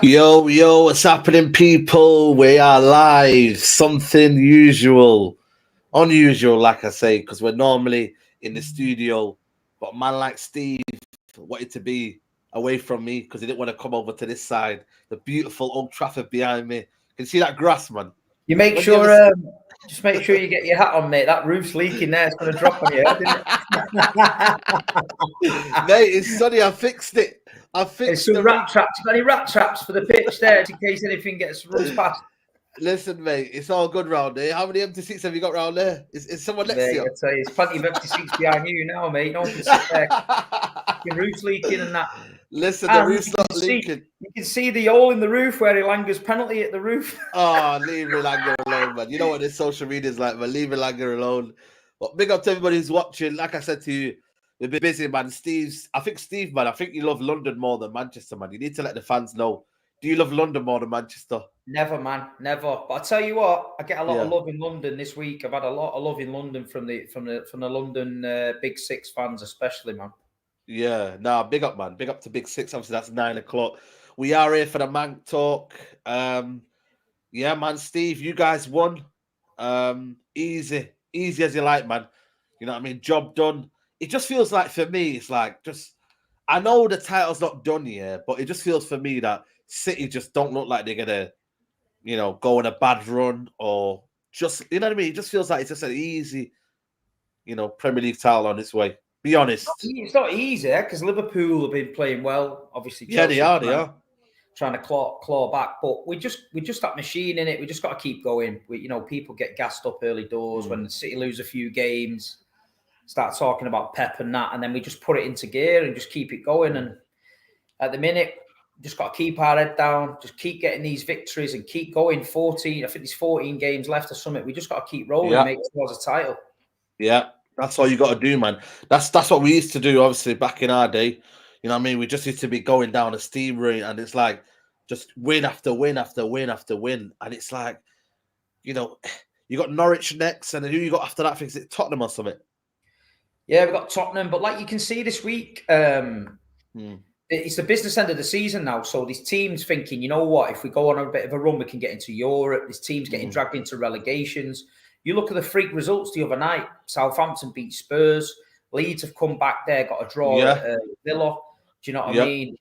Yo, what's happening, people? We are live. Something unusual, like I say, because we're normally in the studio. But a man like Steve wanted to be away from me because he didn't want to come over to this side. The beautiful Old Trafford behind me. Can you see that grass, man? You make When sure, you ever- just make sure you get your hat on, mate. That roof's leaking there. It's going to drop on you, isn't it? Mate, it's sunny. I fixed it. I There's fixed some the rat traps. You got any rat traps for the pitch there, in case anything runs past? Listen, mate, it's all good round there. How many empty seats have you got round there? Is someone next to Mate, you? I tell you, there's plenty of empty seats behind you now, mate. No one can sit there. Your roof's leaking and that. Listen, the roof's not You leaking. can see the hole in the roof where Elanga's penalty at the roof. Oh, leave Elanga alone, man. You know what this social media is like, man. Leave Elanga alone. But big up to everybody who's watching. Like I said to you, we've been busy, man. I think you love London more than Manchester, man. You need to let the fans know. Do you love London more than Manchester? Never, man, never. But I tell you what, I get a lot of Yeah. love in London this week. I've had a lot of love in London from the London Big Six fans, especially, man. Yeah, nah, big up, man. Big up to Big Six. Obviously, that's 9 o'clock. We are here for the Manc talk. Yeah, man, Steve, you guys won. Easy as you like, man. You know what I mean? Job done. It just feels like for me, it's like just I know the title's not done yet, but it just feels for me that City just don't look like they're gonna, go on a bad run or just you know what I mean? It just feels like it's just an easy, Premier League title on its way. Be honest. It's not easy because Liverpool have been playing well. Obviously, Chelsea, Chelsea they are. Trying to claw back, but we just that machine in it. We just got to keep going. People get gassed up early doors when City lose a few games, start talking about Pep and that, and then we just put it into gear and just keep it going. And at the minute, just got to keep our head down, just keep getting these victories and keep going. 14, I think there's 14 games left or something. We just got to keep rolling, make it towards a title. Yeah, that's all you got to do, man. That's what we used to do, obviously, back in our day. You know what I mean? We just used to be going down a steam rate, and it's like just win after win after win after win. And it's like, you got Norwich next, and then who you got after that? I think it's Tottenham or something. Yeah, we've got Tottenham, but like you can see this week, it's the business end of the season now. So these teams thinking, you know what, if we go on a bit of a run, we can get into Europe. This team's getting dragged into relegations. You look at the freak results the other night. Southampton beat Spurs. Leeds have come back there, got a draw at Villa. Do you know what I mean?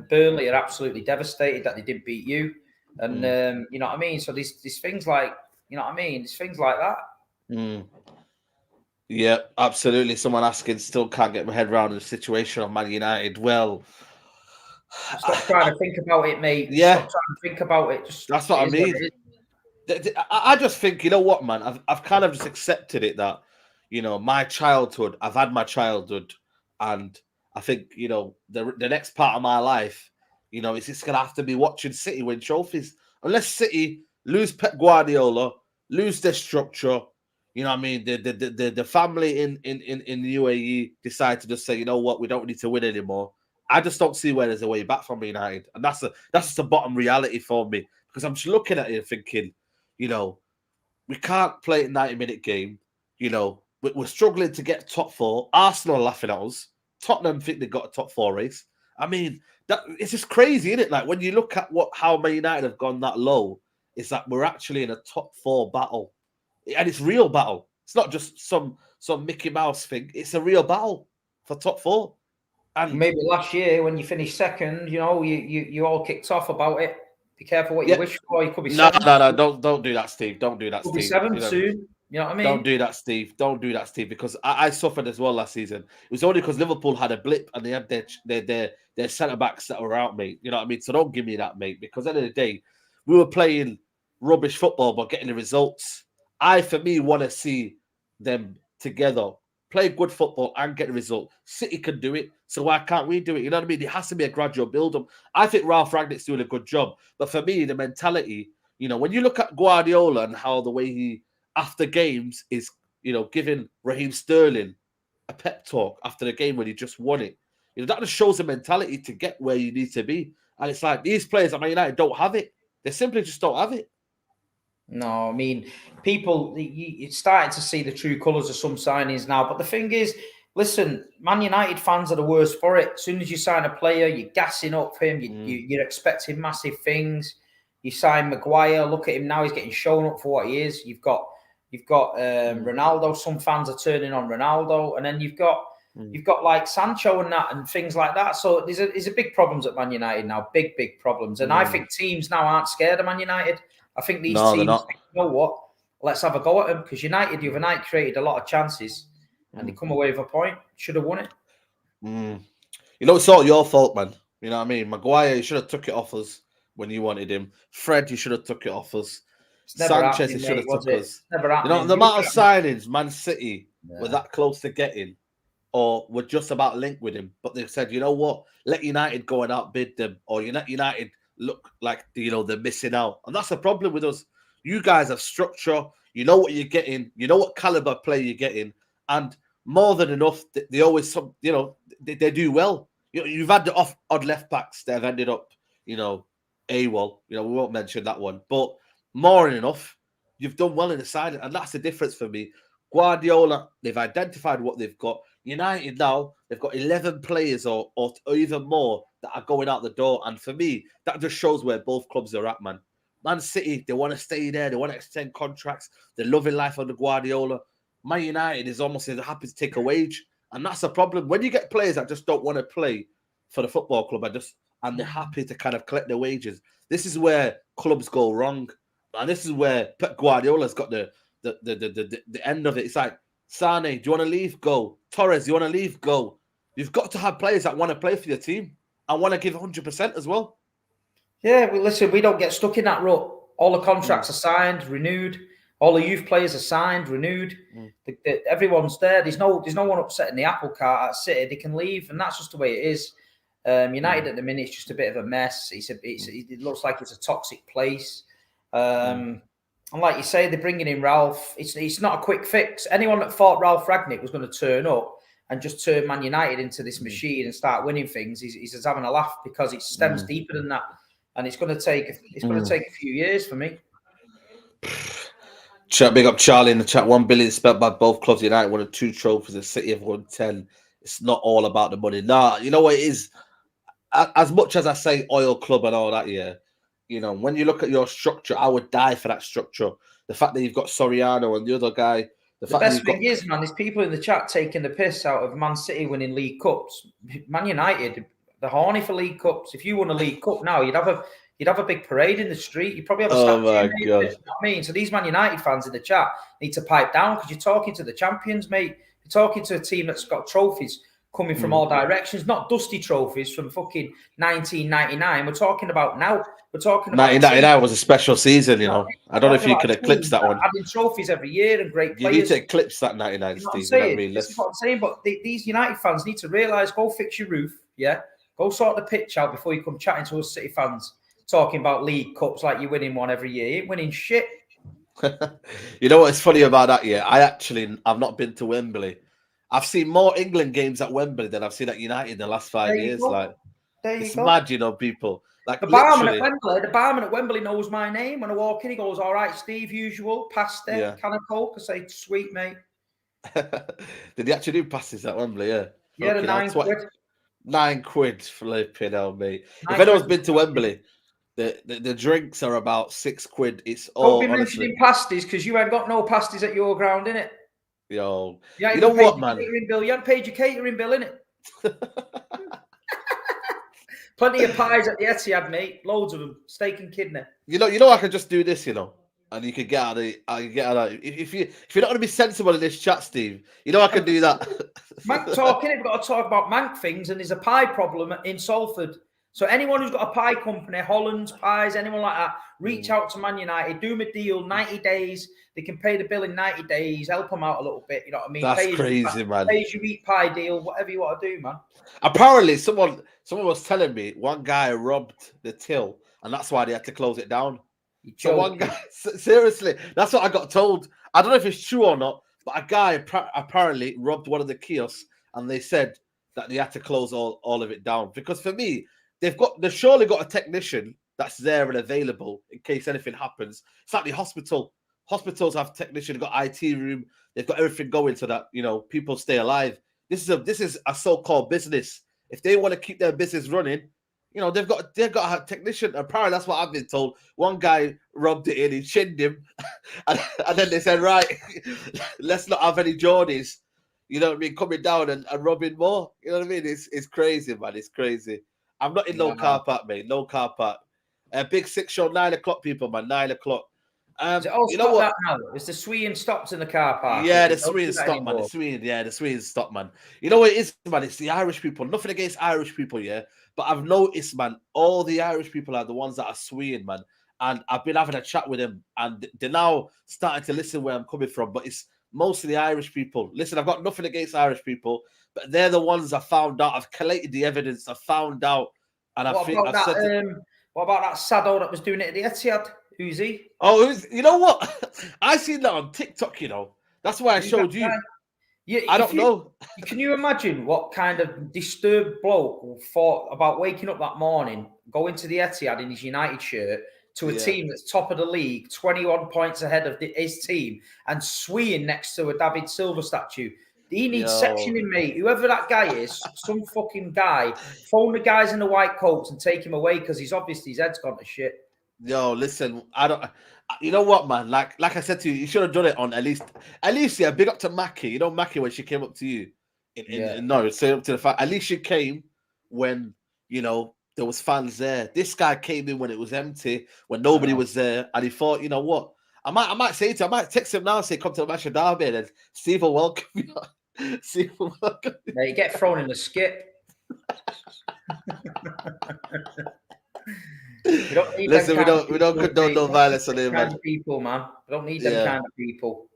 Burnley are absolutely devastated that they didn't beat you. And you know what I mean? So these things like, you know what I mean? There's things like that. Yeah, absolutely. Someone asking, still can't get my head around the situation of Man United. Well, stop trying to think about it, mate. Yeah. Stop trying to think about it. That's what I mean. I just think, you know what, man? I've kind of just accepted it that, my childhood, I've had my childhood, and I think, the next part of my life, it's just going to have to be watching City win trophies. Unless City lose Pep Guardiola, lose their structure, you know what I mean? The family in the UAE decide to just say, you know what, we don't need to win anymore. I just don't see where there's a way back from United. And that's just the bottom reality for me. Because I'm just looking at it thinking, we can't play a 90-minute game. We're struggling to get top four. Arsenal are laughing at us. Tottenham think they've got a top four race. I mean, it's just crazy, isn't it? Like when you look at how Man United have gone that low, it's that we're actually in a top four battle. And it's real battle. It's not just some Mickey Mouse thing. It's a real battle for top four. And maybe last year when you finished second, you all kicked off about it. Be careful what you wish for. You could be seventh. No. Don't do that, Steve. Don't do that, Steve. Be seventh soon. You know what I mean? Don't do that, Steve. Don't do that, Steve. Because I suffered as well last season. It was only because Liverpool had a blip and they had their centre backs that were out, mate. You know what I mean? So don't give me that, mate. Because at the end of the day, we were playing rubbish football but getting the results. For me, want to see them together, play good football and get the result. City can do it, so why can't we do it? You know what I mean? It has to be a gradual build-up. I think Ralph Rangnick's doing a good job, but for me, the mentality, when you look at Guardiola and how the way he, after games, is, giving Raheem Sterling a pep talk after the game when he just won it, that just shows the mentality to get where you need to be. And it's like these players at Man United don't have it. They simply just don't have it. No, I mean, people, it's starting to see the true colours of some signings now. But the thing is, Listen, Man United fans are the worst for it. As soon as you sign a player, you're gassing up for him. You're expecting massive things. You sign Maguire. Look at him now; he's getting shown up for what he is. You've got Ronaldo. Some fans are turning on Ronaldo, and then you've got like Sancho and that and things like that. So there's a big problems at Man United now. Big problems. And I think teams now aren't scared of Man United. I think these teams think, you know what? Let's have a go at them, because United the other night created a lot of chances. And they come away with a point. Should have won it. You know, it's all your fault, man. You know what I mean? Maguire, you should have took it off us when you wanted him. Fred, you should have took it off us. Sanchez, you should have took us. Never happened. You know, the amount of signings Man City were that close to getting, or were just about linked with him, but they said, you know what? Let United go and outbid them, or United look like, you know, they're missing out. And that's the problem with us. You guys have structure. You know what you're getting. You know what caliber play you're getting. And more than enough, they always, you know, they do well. You know, you've had the odd left backs that have ended up, you know, AWOL. You know, we won't mention that one, but more than enough, you've done well in the side, and that's the difference for me. Guardiola, they've identified what they've got. United now, they've got 11 players or even more that are going out the door, and for me, that just shows where both clubs are at, man. Man City, they want to stay there, they want to extend contracts, they're loving life under Guardiola. Man United is almost happy to take a wage, and that's a problem. When you get players that just don't want to play for the football club and they're happy to kind of collect their wages, this is where clubs go wrong, and this is where Pep Guardiola's got the end of it. It's like, Sane, do you want to leave? Go. Torres, do you want to leave? Go. You've got to have players that want to play for your team and want to give 100% as well. Yeah, well, listen, we don't get stuck in that rut. All the contracts are signed, renewed. All the youth players are signed, renewed. Everyone's there. There's no one upsetting the apple cart at City. They can leave, and that's just the way it is. United at the minute is just a bit of a mess. It looks like it's a toxic place. And like you say, they're bringing in Ralph. It's not a quick fix. Anyone that thought Ralph Ragnick was going to turn up and just turn Man United into this machine and start winning things, he's just having a laugh, because it stems deeper than that, and it's going to take a few years for me. Big up Charlie in the chat. 1 billion spent by both clubs. United won 2 trophies. The City have won 10. It's not all about the money. Nah, you know what it is? As much as I say oil club and all that, yeah, you know, when you look at your structure, I would die for that structure. The fact that you've got Soriano and the other guy. The best thing is, man, there's people in the chat taking the piss out of Man City winning League Cups. Man United, they're horny for League Cups. If you won a League Cup now, you'd have a big parade in the street. You'd probably have a statue. Oh my God. You know what I mean? So these Man United fans in the chat need to pipe down, because you're talking to the champions, mate. You're talking to a team that's got trophies coming from all directions, not dusty trophies from fucking 1999. We're talking about now. We're talking about 1999 was a special season, you know. I don't know if you could eclipse that one. Having trophies every year and great players. You need to eclipse that 99 season. You know what I'm saying? This is what I'm saying. But these United fans need to realise, go fix your roof, yeah? Go sort the pitch out before you come chatting to us City fans, talking about League Cups like you're winning one every year. You ain't winning shit. You know what's funny about that? Yeah, I've not been to Wembley. I've seen more England games at Wembley than I've seen at United in the last 5 years. Like, it's mad, you know, people. Like, the barman at Wembley knows my name. When I walk in, he goes, "All right, Steve, usual, pasta, can of Coke." I say, "Sweet, mate." Did he actually do passes at Wembley? Yeah. Yeah, the £9. £9, flipping hell, mate. If anyone's been to Wembley, the drinks are about £6. It's all. Don't be mentioning pasties, because you ain't got no pasties at your ground, innit? Yo, you know what, man? You haven't paid your catering bill, innit? Plenty of pies at the Etihad, mate. Loads of them. Steak and kidney. You know, I could just do this, you know, and you could get out of it. If you're not going to be sensible in this chat, Steve, you know I can do that. Manc talking. We've got to talk about Manc things, and there's a pie problem in Salford. So anyone who's got a pie company, Holland's Pies, anyone like that, reach out to Man United, do them a deal, 90 days. They can pay the bill in 90 days, help them out a little bit. You know what I mean? That's crazy, man. Pay as you eat pie deal, whatever you want to do, man. Apparently, someone was telling me one guy robbed the till, and that's why they had to close it down. So one guy, seriously, that's what I got told. I don't know if it's true or not, but a guy apparently robbed one of the kiosks, and they said that they had to close all of it down. Because for me, they've surely got a technician that's there and available in case anything happens. It's like the hospital. Hospitals have technicians, they've got IT room, they've got everything going so that, you know, people stay alive. This is a so-called business. If they want to keep their business running, you know, they've got to have a technician. Apparently, that's what I've been told. One guy rubbed it in, he chinned him, and then they said, right, let's not have any Geordies, you know what I mean, coming down and rubbing more. You know what I mean? It's crazy, man. It's crazy. I'm not in no car park, mate. No car park. Big 6 show, 9 o'clock, people, man. 9 o'clock. You know what? Now? Is the Sweden stopped in the car park? Yeah, the Sweden stopped, man. The Sweden stopped, man. You know what it is, man? It's the Irish people. Nothing against Irish people, yeah. But I've noticed, man, all the Irish people are the ones that are Sweden, man. And I've been having a chat with them, and they're now starting to listen where I'm coming from. But it's mostly the Irish people. Listen, I've got nothing against Irish people, but they're the ones I found out. I've collated the evidence. I found out, and what about that sado that was doing it at the Etihad? Who's he? Oh, you know what? I seen that on TikTok. You know, that's why I showed you. Yeah, I don't know. Can you imagine what kind of disturbed bloke thought about waking up that morning, going to the Etihad in his United shirt to a team that's top of the league, 21 points ahead of his team, and swinging next to a David Silva statue? He needs sectioning, mate. Whoever that guy is, some fucking guy, phone the guys in the white coats and take him away because he's obviously his head's gone to shit. Yo, listen, I don't. You know what, man? Like I said to you, you should have done it on at least. Yeah, big up to Mackie. You know Mackie when she came up to you no, say up to the fact. At least she came when you know there was fans there. This guy came in when it was empty, when nobody was there, and he thought, you know what? I might say to him, I might text him now and say, come to the match of Derby, and Steve will welcome you. Steve will welcome you. Now you get thrown in the skip. We don't need Listen, we don't condone no violence on him, man. People, man. We don't need them kind of people.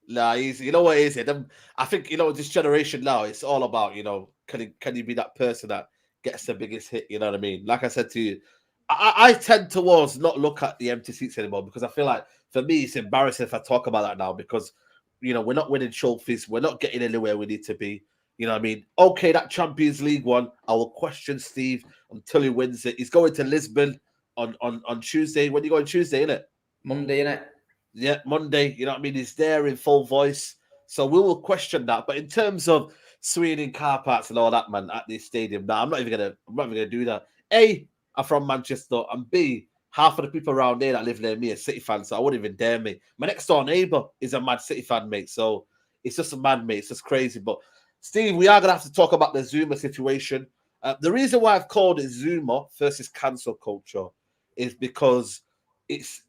Nah, easy. You know what it is? I think, you know, this generation now, it's all about, you know, can you be that person that gets the biggest hit? You know what I mean? Like I said to you, I tend towards not look at the empty seats anymore because I feel like for me it's embarrassing if I talk about that now because, you know, we're not winning trophies, we're not getting anywhere we need to be. You know what I mean? Okay, that Champions League one, I will question Steve until he wins it. He's going to Lisbon on Tuesday. When you go on Tuesday, innit? Monday, innit? Yeah, Monday. You know what I mean? He's there in full voice. So we will question that. But in terms of swinging car parks and all that, man, at this stadium, I'm not even gonna do that. A, I'm from Manchester, and B, half of the people around there that live near me are City fans, so I wouldn't even dare, mate. My next door neighbour is a mad City fan, mate. So it's just a mad, mate. It's just crazy. But Steve, we are going to have to talk about the Zouma situation. The reason why I've called it Zouma versus cancel culture is because it's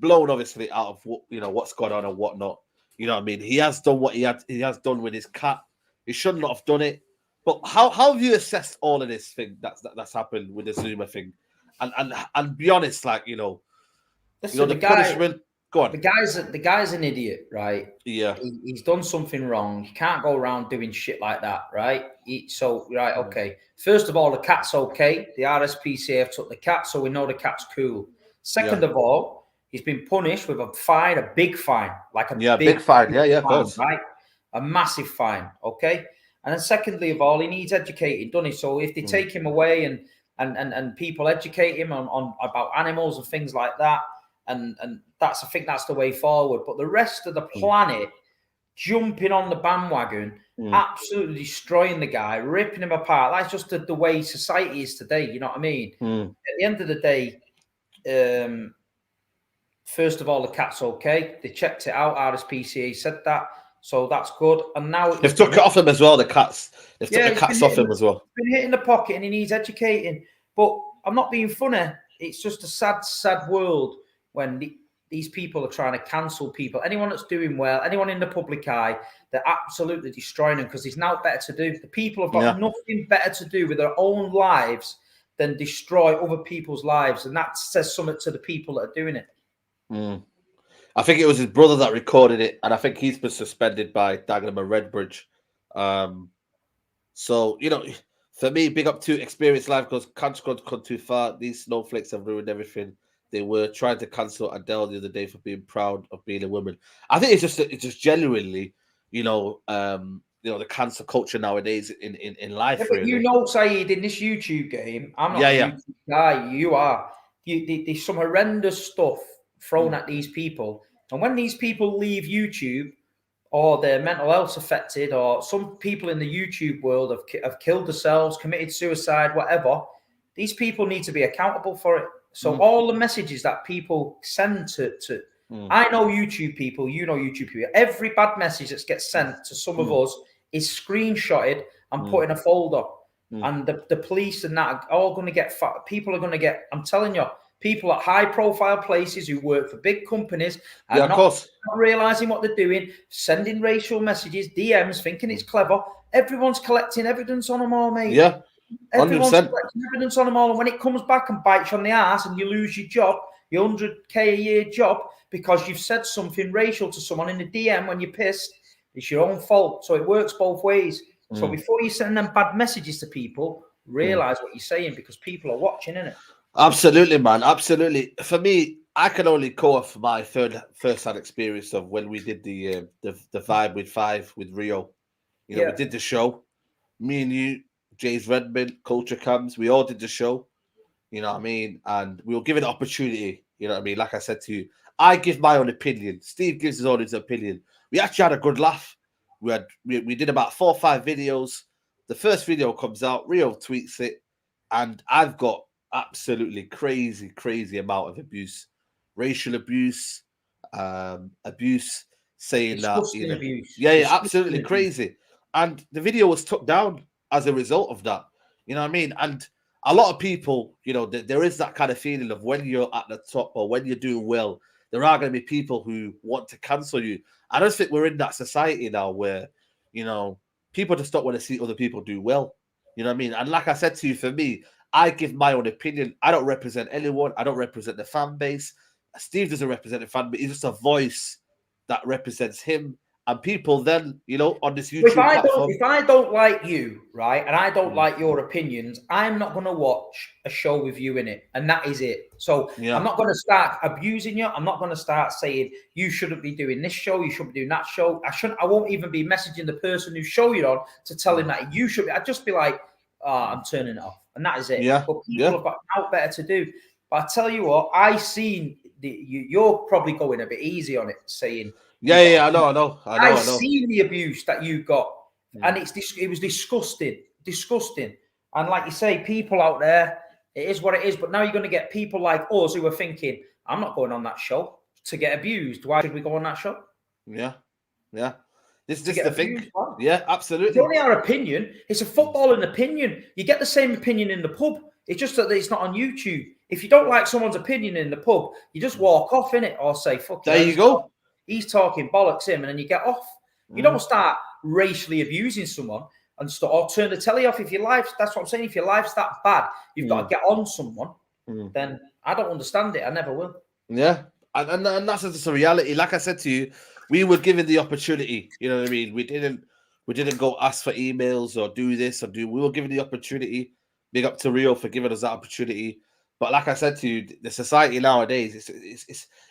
blown obviously out of what, you know, what's gone on and whatnot. You know what I mean? He has done what he has done with his cat. He should not have done it. But how have you assessed all of this thing that's happened with the Zouma thing? And be honest, like, you know, listen, the punishment. Go on. The guy's an idiot, right? Yeah. He's done something wrong. You can't go around doing shit like that, right? Okay. First of all, the cat's okay. The RSPCA have took the cat, so we know the cat's cool. Second of all, he's been punished with a fine, a big fine, like a big fine. Yeah, of course. Right? A massive fine, okay? And then secondly of all, he needs educating, doesn't he? So if they take him away and people educate him on about animals and things like that, and I think that's the way forward. But the rest of the planet jumping on the bandwagon, absolutely destroying the guy, ripping him apart. That's just the way society is today. You know what I mean? At the end of the day, first of all, the cat's okay. They checked it out. RSPCA said that. So that's good. And now they've took it off him as well, the cats. They've took the cats off him as well. Been hit in the pocket and he needs educating. But I'm not being funny. It's just a sad, sad world when these people are trying to cancel people. Anyone that's doing well, anyone in the public eye, they're absolutely destroying them because there's now better to do. The people have got nothing better to do with their own lives than destroy other people's lives. And that says something to the people that are doing it. I think it was his brother that recorded it, and I think he's been suspended by Dagenham and Redbridge. So, you know, for me, big up to Experience Live because can't come too far. These snowflakes have ruined everything. They were trying to cancel Adele the other day for being proud of being a woman. I think it's just genuinely, the cancel culture nowadays in life. But really. You know, Saeed, in this YouTube game, I'm not a YouTube guy. You are. There's some horrendous stuff thrown at these people. And when these people leave YouTube, or their mental health affected, or some people in the YouTube world have killed themselves, committed suicide, whatever. These people need to be accountable for it. So all the messages that people send to I know YouTube people, you know YouTube people. Every bad message that gets sent to some of us is screenshotted and put in a folder. And the police and that are all going to get, people are going to get, I'm telling you, people at high profile places who work for big companies are not realizing what they're doing, sending racial messages, DMs, thinking it's clever. Everyone's collecting evidence on them all, mate. Yeah. 100%. Everyone's collecting evidence on them all. And when it comes back and bites you on the ass and you lose your job, your 100K a year job, because you've said something racial to someone in the DM when you're pissed, it's your own fault. So it works both ways. So before you send them bad messages to people, realize what you're saying, because people are watching, innit? Absolutely, man. Absolutely. For me, I can only go off my first-hand experience of when we did the Vibe with Five with Rio. You know, we did the show. Me and you, James Redmond, Culture Cams, we all did the show. You know what I mean? And we were given an opportunity. You know what I mean? Like I said to you, I give my own opinion. Steve gives his own opinion. We actually had a good laugh. We did about 4 or 5 videos. The first video comes out, Rio tweets it, and I've got absolutely crazy amount of abuse, racial abuse, abuse, saying Disgusting that abuse. absolutely crazy. And the video was took down as a result of that. You know what I mean? And a lot of people, you know, there is that kind of feeling of when you're at the top or when you're doing well, there are going to be people who want to cancel you. I don't think we're in that society now where, you know, people just don't want to see other people do well. You know what I mean? And like I said to you, for me, I give my own opinion. I don't represent anyone. I don't represent the fan base. Steve doesn't represent the fan base. He's just a voice that represents him. And people then, you know, on this YouTube platform. If I don't like you, right, and I don't like your opinions, I'm not going to watch a show with you in it. And that is it. So I'm not going to start abusing you. I'm not going to start saying you shouldn't be doing this show. You shouldn't be doing that show. I won't even be messaging the person who showed you on to tell him that you should be. I'd just be like, I'm turning it off. And that is it. Yeah. But people have got out better to do. But I tell you what, you're probably going a bit easy on it, saying, I know. I've seen the abuse that you got, and it was disgusting. And like you say, people out there, it is what it is. But now you're going to get people like us who are thinking, I'm not going on that show to get abused. Why should we go on that show? Yeah. This is the thing. Yeah, absolutely. It's only our opinion. It's a footballing opinion. You get the same opinion in the pub. It's just that it's not on YouTube. If you don't like someone's opinion in the pub, you just walk off in it or say, fuck there you go. He's talking bollocks him, and then you get off. You don't start racially abusing someone or turn the telly off if your life. That's what I'm saying. If your life's that bad, you've got to get on someone. Then I don't understand it. I never will. Yeah, and that's just a reality. Like I said to you, we were given the opportunity. You know what I mean? We didn't go ask for emails or do this or do. We were given the opportunity. Big up to Rio for giving us that opportunity. But like I said to you, the society nowadays,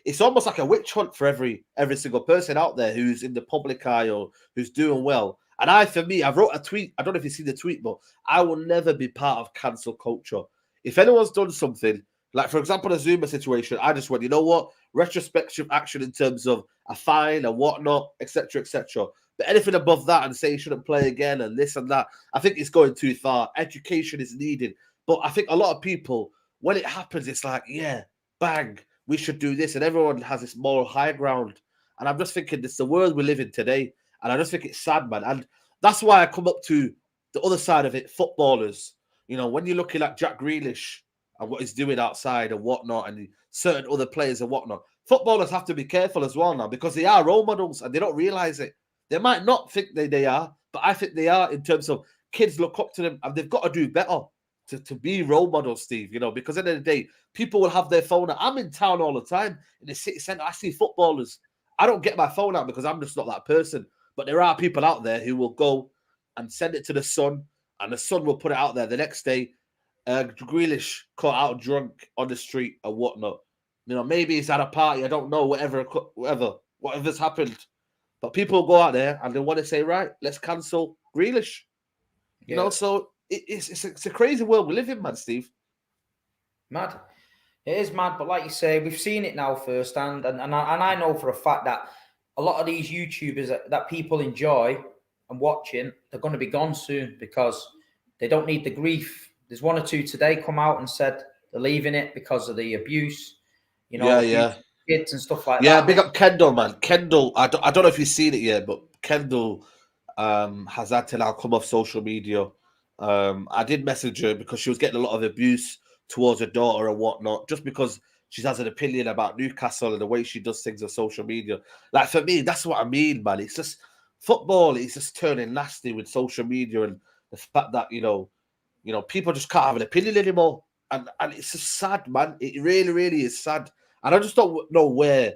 it's almost like a witch hunt for every single person out there who's in the public eye or who's doing well. And I wrote a tweet. I don't know if you see the tweet, but I will never be part of cancel culture. If anyone's done something, like for example, the Zouma situation, I just went, you know what? Retrospective action in terms of a fine and whatnot, etc., etc. But anything above that and say you shouldn't play again and this and that, I think it's going too far. Education is needed. But I think a lot of people, when it happens, it's like, yeah, bang, we should do this. And everyone has this moral high ground. And I'm just thinking, it's the world we live in today. And I just think it's sad, man. And that's why I come up to the other side of it, footballers. You know, when you're looking at Jack Grealish and what he's doing outside and whatnot, and certain other players and whatnot, footballers have to be careful as well now because they are role models and they don't realize it. They might not think they are, but I think they are in terms of kids look up to them and they've got to do better to be role models, Steve, you know, because at the end of the day, people will have their phone out. I'm in town all the time in the city centre. I see footballers. I don't get my phone out because I'm just not that person. But there are people out there who will go and send it to the Sun, and the Sun will put it out there the next day. Grealish caught out drunk on the street and whatnot. You know, maybe he's at a party. I don't know, whatever's happened. But people go out there and they want to say, right, let's cancel Grealish. You know, so it's a crazy world we live in, man, Steve. Mad. It is mad, but like you say, we've seen it now firsthand, and I know for a fact that a lot of these YouTubers that people enjoy and watching, they're going to be gone soon because they don't need the grief. There's one or two today come out and said they're leaving it because of the abuse, abuse kids and stuff like that. Yeah, big up Kendall, man. Kendall, I don't know if you've seen it yet, but Kendall has had to now come off social media. I did message her because she was getting a lot of abuse towards her daughter and whatnot, just because she has an opinion about Newcastle and the way she does things on social media. Like, for me, that's what I mean, man. It's just football is just turning nasty with social media and the fact that people just can't have an opinion anymore, and it's just sad, man. It really, really is sad, and I just don't know where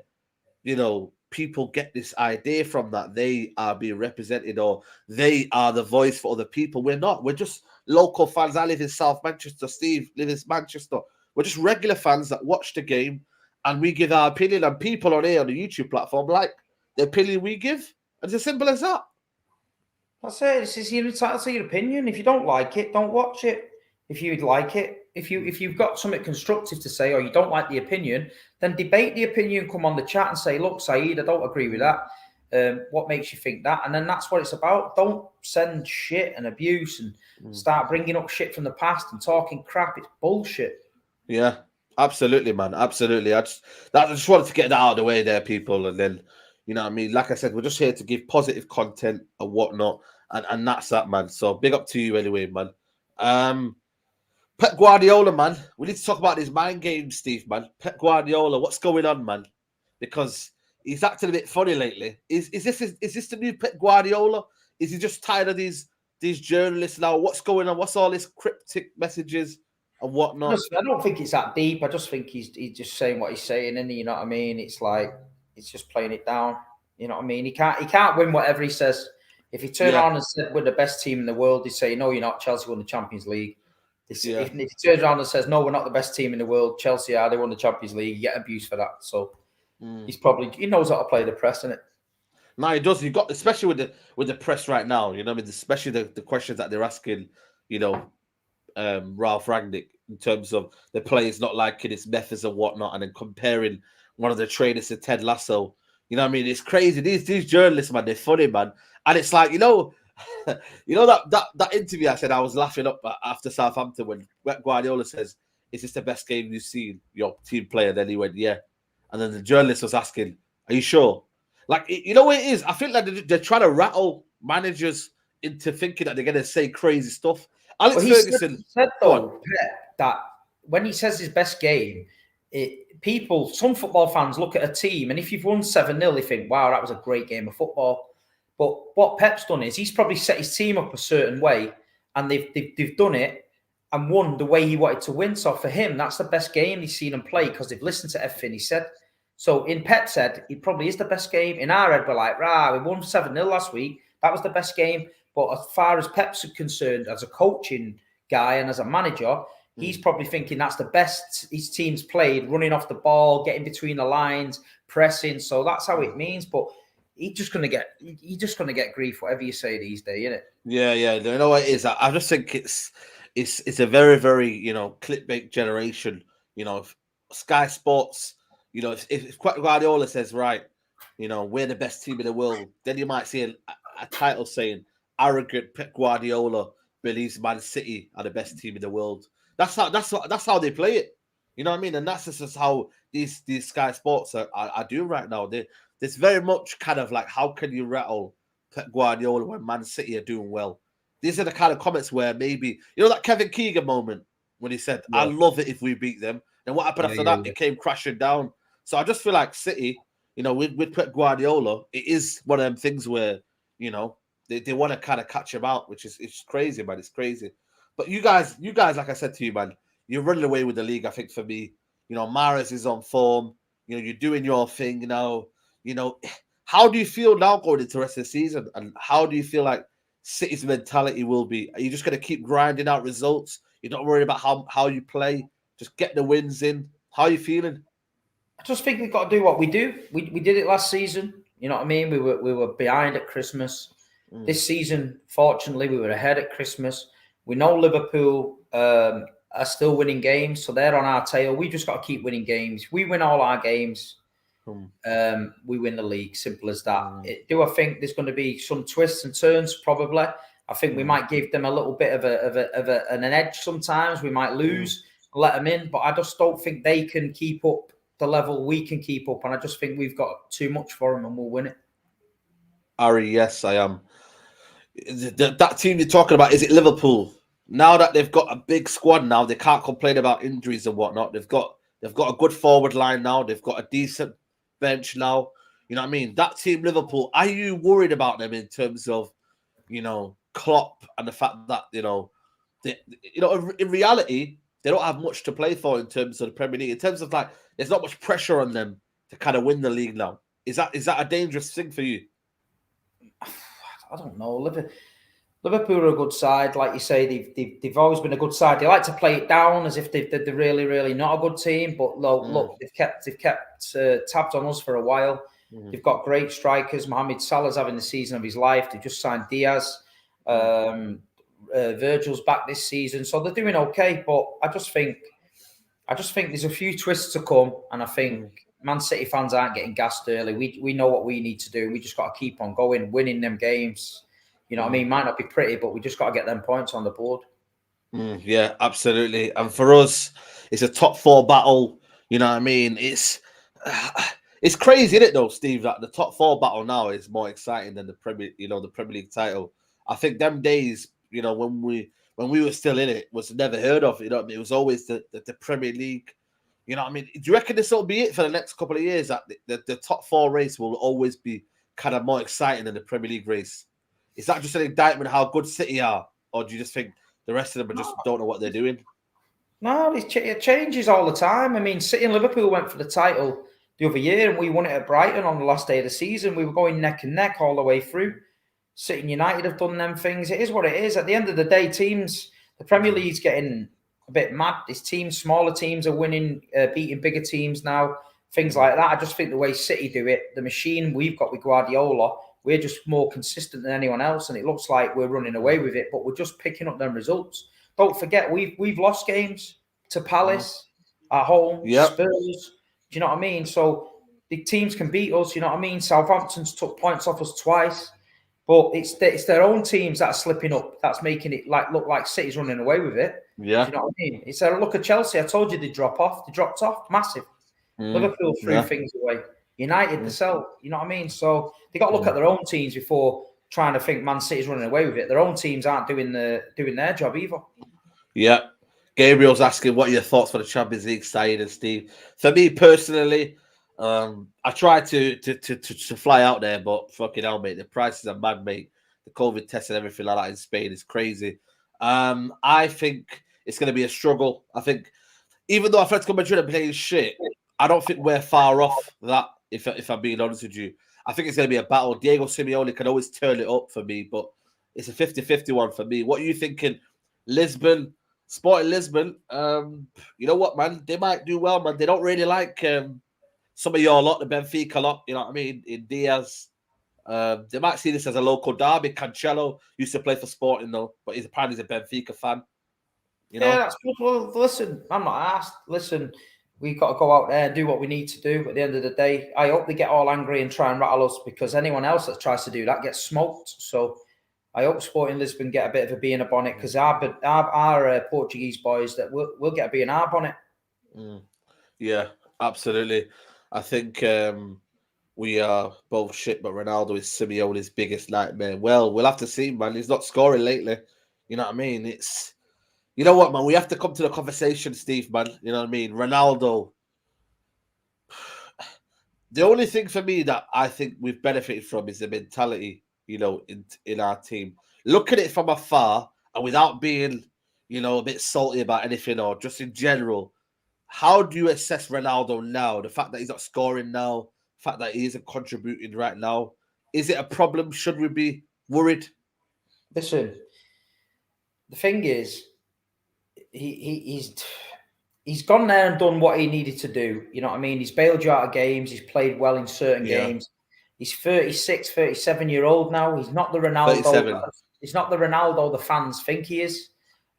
people get this idea from, that they are being represented or they are the voice for other people. We're not. We're just local fans. I live in South Manchester. Steve lives in Manchester. We're just regular fans that watch the game and we give our opinion, and people on here on the YouTube platform like the opinion we give. It's as simple as that. That's it. It's you're entitled to your opinion. If you don't like it, don't watch it. If you'd like it, if you've got something constructive to say, or you don't like the opinion, then debate the opinion. Come on the chat and say, "Look, Saeed, I don't agree with that. What makes you think that?" And then that's what it's about. Don't send shit and abuse and start bringing up shit from the past and talking crap. It's bullshit. Yeah, absolutely, man. Absolutely. I just wanted to get that out of the way there, people, and then. You know what I mean? Like I said, we're just here to give positive content and whatnot. And that's that, man. So big up to you anyway, man. Pep Guardiola, man. We need to talk about his mind games, Steve, man. Pep Guardiola, what's going on, man? Because he's acting a bit funny lately. Is this the new Pep Guardiola? Is he just tired of these journalists now? What's going on? What's all this cryptic messages and whatnot? I don't think it's that deep. I just think he's just saying what he's saying, and you know what I mean? It's like it's just playing it down. You know what I mean? He can't win whatever he says. If he turned around and said we're the best team in the world, he'd say, "No, you're not. Chelsea won the Champions League." If he turns around and says, "No, we're not the best team in the world. Chelsea are. They won the Champions League." You get abused for that. So he knows how to play the press, innit? No, he does. You got, especially with the press right now. You know, I mean, especially the questions that they're asking. Ralph Rangnick, in terms of the players not liking his methods and whatnot, and then comparing one of the trainers to Ted Lasso. You know what I mean? It's crazy. These journalists, man, they're funny, man. And it's like, that interview I said I was laughing up after Southampton when Guardiola says, "Is this the best game you've seen, your team player?" Then he went, "Yeah." And then the journalist was asking, "Are you sure?" Like, you know what it is? I feel like they're trying to rattle managers into thinking that they're going to say crazy stuff. Alex Ferguson said though, that when he says his best game, some football fans look at a team, and if you've won 7-0, they think, "Wow, that was a great game of football." But what Pep's done is he's probably set his team up a certain way, and they've done it and won the way he wanted to win. So for him, that's the best game he's seen him play because they've listened to everything he said. So in Pep's head, it probably is the best game. In our head, we're like, "We won 7-0 last week. That was the best game." But as far as Pep's concerned, as a coaching guy and as a manager, he's probably thinking that's the best his team's played, running off the ball, getting between the lines, pressing. So that's how it means. But he's just gonna get grief, whatever you say these days, isn't it? Yeah. You know what it is? I just think it's a very, very clickbait generation. Sky Sports. If Guardiola says, right, we're the best team in the world, then you might see a title saying, "Arrogant Pep Guardiola believes Man City are the best team in the world." That's how they play it. You know what I mean? And that's just how these Sky Sports are doing right now. There's very much kind of like, how can you rattle Pep Guardiola when Man City are doing well? These are the kind of comments where maybe, that Kevin Keegan moment when he said, "I love it if we beat them." And what happened after that? It came crashing down. So I just feel like City, with Pep Guardiola, it is one of them things where, they want to kind of catch him out, which is, it's crazy, man. It's crazy. But you guys, like I said to you, man, you're running away with the league. I think for me, Mahrez is on form. You're doing your thing now. How do you feel now going into the rest of the season? And how do you feel like City's mentality will be? Are you just going to keep grinding out results? You're not worried about how you play? Just get the wins in. How are you feeling? I just think we've got to do what we do. We did it last season. You know what I mean? We were behind at Christmas. This season, fortunately, we were ahead at Christmas. We know Liverpool are still winning games, so they're on our tail. We just got to keep winning games. We win all our games. we win the league. Simple as that. Do I think there's going to be some twists and turns? Probably. I think we might give them a little bit of an edge sometimes. We might lose, let them in, but I just don't think they can keep up the level we can keep up, and I just think we've got too much for them, and we'll win it. Ari, yes, I am. That team you're talking about, is it Liverpool? Now that they've got a big squad now, they can't complain about injuries and whatnot. They've got a good forward line now. They've got a decent bench now. You know what I mean? That team, Liverpool, are you worried about them in terms of, Klopp and the fact that, in reality, they don't have much to play for in terms of the Premier League. In terms of there's not much pressure on them to kind of win the league now. Is that a dangerous thing for you? I don't know. Liverpool are a good side, like you say. They've always been a good side. They like to play it down as if they're really, really not a good team. But look, they've kept tabs on us for a while. They've got great strikers. Mohamed Salah's having the season of his life. They've just signed Diaz. Virgil's back this season, so they're doing okay. But I just think there's a few twists to come, and I think Man City fans aren't getting gassed early. We know what we need to do. We just got to keep on going, winning them games. You know what I mean? Might not be pretty, but we just got to get them points on the board. Yeah, absolutely. And for us, it's a top 4 battle. You know what I mean? It's crazy, isn't it, though, Steve? That the top 4 battle now is more exciting than the Premier League title. I think them days, when we were still in it, was never heard of. You know what I mean? It was always the Premier League. You know what I mean? Do you reckon this will be it for the next couple of years? That the top 4 race will always be kind of more exciting than the Premier League race? Is that just an indictment of how good City are, or do you just think the rest of them just don't know what they're doing? No, it changes all the time. I mean, City and Liverpool went for the title the other year, and we won it at Brighton on the last day of the season. We were going neck and neck all the way through. City and United have done them things. It is what it is. At the end of the day, the Premier League's getting a bit mad. Smaller teams are winning, beating bigger teams now. Things like that. I just think the way City do it, the machine we've got with Guardiola, we're just more consistent than anyone else, and it looks like we're running away with it, but we're just picking up them results. Don't forget, we've lost games to Palace at home, Spurs. Do you know what I mean? So the teams can beat us, you know what I mean? Southampton's took points off us twice, but it's their own teams that are slipping up. That's making it look like City's running away with it. Yeah. Do you know what I mean? It's a look at Chelsea. I told you they'd drop off. They dropped off. Massive. Liverpool threw things away. United, the sell. You know what I mean? So they got to look at their own teams before trying to think Man City's running away with it. Their own teams aren't doing their job either. Yeah. Gabriel's asking, what are your thoughts for the Champions League side, and Steve? For me personally, I tried to fly out there, but fucking hell, mate, the prices are mad, mate. The COVID tests and everything like that in Spain is crazy. I think it's going to be a struggle. I think, even though Atletico Madrid are playing shit, I don't think we're far off that, if I'm being honest with you. I think it's going to be a battle. Diego Simeone can always turn it up for me, but it's a 50-50 one for me. What are you thinking? Lisbon, Sporting Lisbon, you know what, man? They might do well, man. They don't really like some of your lot, the Benfica lot, you know what I mean, in Diaz. They might see this as a local derby. Cancelo used to play for Sporting, though, but he's apparently a Benfica fan. You know? Yeah, that's good. Well, listen, I'm not asked. Listen, we've got to go out there and do what we need to do. At the end of the day, I hope they get all angry and try and rattle us, because anyone else that tries to do that gets smoked. So I hope Sporting Lisbon get a bit of a bee in a bonnet, because our Portuguese boys, that we'll get a bee in our bonnet. Yeah, absolutely. I think we are both shit, but Ronaldo is Simeone's biggest nightmare. Well, we'll have to see, man. He's not scoring lately. You know what I mean? It's, you know what, man? We have to come to the conversation, Steve, man. You know what I mean? Ronaldo. The only thing for me that I think we've benefited from is the mentality, you know, in our team. Look at it from afar and without being, you know, a bit salty about anything or just in general. How do you assess Ronaldo now? The fact that he's not scoring now, the fact that he isn't contributing right now. Is it a problem? Should we be worried? Listen, the thing is, he's gone there and done what he needed to do. You know what I mean? He's bailed you out of games. He's played well in certain games. He's 36, 37-year-old now. He's not the Ronaldo. 37. He's not the Ronaldo the fans think he is.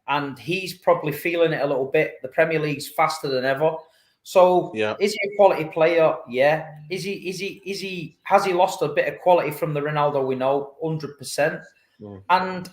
And he's probably feeling it a little bit. The Premier League's faster than ever. So is he a quality player? Yeah. Has he lost a bit of quality from the Ronaldo we know? 100%. And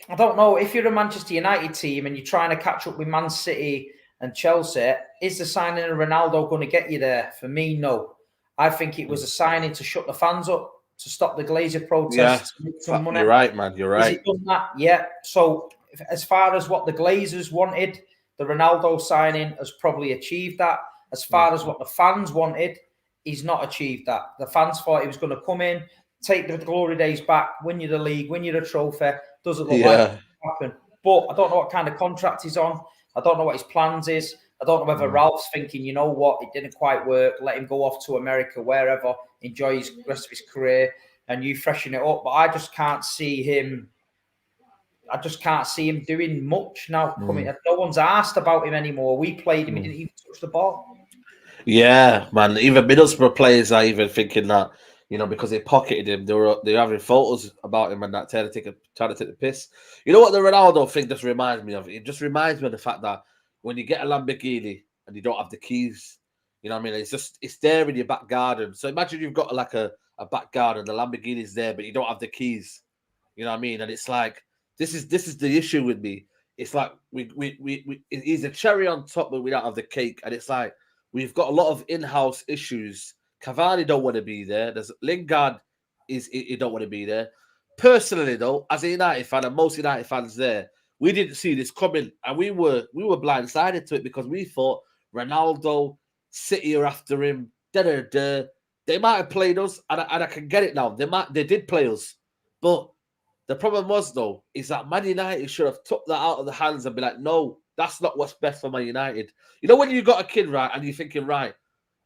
I don't know, if you're a Manchester United team and you're trying to catch up with Man City and Chelsea, is the signing of Ronaldo going to get you there? For me, no. I think it was a signing to shut the fans up, to stop the Glazer protests, to make some money. You're right, man. You're right. Has it done that? Yeah. So as far as what the Glazers wanted, the Ronaldo signing has probably achieved that. As far as what the fans wanted, he's not achieved that. The fans thought he was going to come in, take the glory days back, win you the league, win you the trophy. Doesn't look like it happen. But I don't know what kind of contract he's on. I don't know what his plans is. I don't know whether Ralph's thinking, you know what, it didn't quite work. Let him go off to America, wherever, enjoy his rest of his career, and you freshen it up. But I just can't see him. I just can't see him doing much now. Coming, no one's asked about him anymore. We played him; he didn't even touch the ball. Yeah, man. Even Middlesbrough players are even thinking that, you know, because they pocketed him, they're having photos about him and that trying to take the piss. You know what the Ronaldo thing just reminds me of? It just reminds me of the fact that when you get a Lamborghini and you don't have the keys, you know what I mean? It's there in your back garden. So imagine you've got like a back garden, the Lamborghini's there, but you don't have the keys. You know what I mean? And it's like this is the issue with me. It's like he's a cherry on top, but we don't have the cake, and it's like we've got a lot of in-house issues. Cavani don't want to be there. There's Lingard he don't want to be there. Personally, though, as a United fan and most United fans there, we didn't see this coming, and we were blindsided to it because we thought Ronaldo, City are after him. They might have played us, and I can get it now. They did play us, but the problem was though is that Man United should have took that out of the hands and be like, no, that's not what's best for Man United. You know, when you got a kid, right, and you're thinking, right,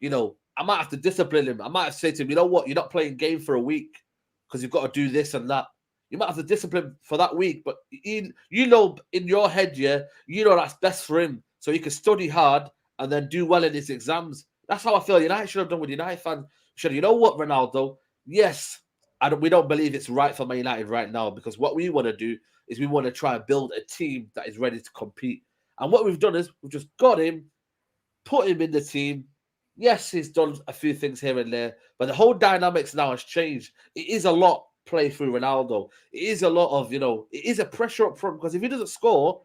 you know, I might have to discipline him. I might have to say to him, you know what, you're not playing game for a week because you've got to do this and that. You might have to discipline for that week, but you know in your head, yeah, you know that's best for him. So he can study hard and then do well in his exams. That's how I feel United should have done with United fans. You know what, Ronaldo? Yes, we don't believe it's right for Man United right now because what we want to do is we want to try and build a team that is ready to compete. And what we've done is we've just got him, put him in the team. Yes, he's done a few things here and there, but the whole dynamics now has changed. It is a lot play through Ronaldo. It is a lot of, you know, it is a pressure up front because if he doesn't score,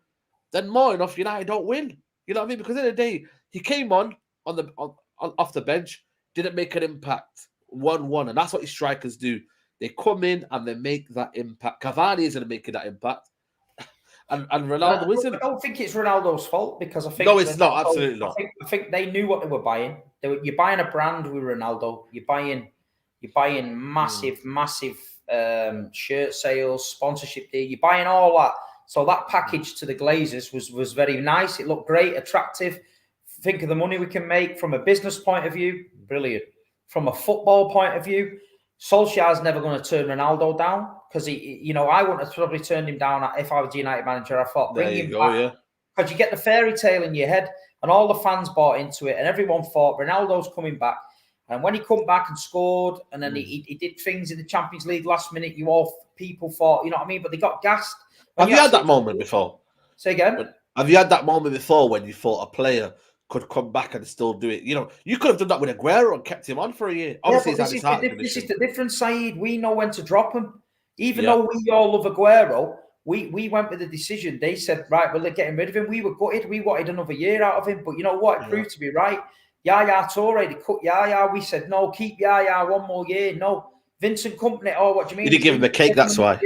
then more enough United don't win. You know what I mean? Because at the end of the day, he came on off the bench, didn't make an impact, 1-1, and that's what his strikers do. They come in and they make that impact. Cavani isn't making that impact. And Ronaldo isn't. I don't think it's Ronaldo's fault because I think no, it's not. Absolutely not. I think they knew what they were buying. You're buying a brand with Ronaldo. You're buying massive shirt sales, sponsorship deal. You're buying all that. So that package to the Glazers was very nice. It looked great, attractive. Think of the money we can make from a business point of view. Brilliant. From a football point of view, Solskjaer's never going to turn Ronaldo down because I wouldn't have probably turned him down if I was the United manager. I thought bring him back because you get the fairy tale in your head, and all the fans bought into it, and everyone thought Ronaldo's coming back. And when he come back and scored, and then he did things in the Champions League last minute, people thought, you know what I mean? But they got gassed. Have you had that moment before? Say again? Have you had that moment before when you thought a player could come back and still do it? You know, you could have done that with Aguero and kept him on for a year. Obviously, this is the difference, Saeed. We know when to drop him. Even though we all love Aguero, we went with the decision. They said, right, well, they're getting rid of him. We were gutted. We wanted another year out of him. But you know what? It proved to be right. Yaya Toure, they cut Yaya. We said, no, keep Yaya one more year. No. Vincent Kompany, what do you mean? You didn't give him a cake, that's why.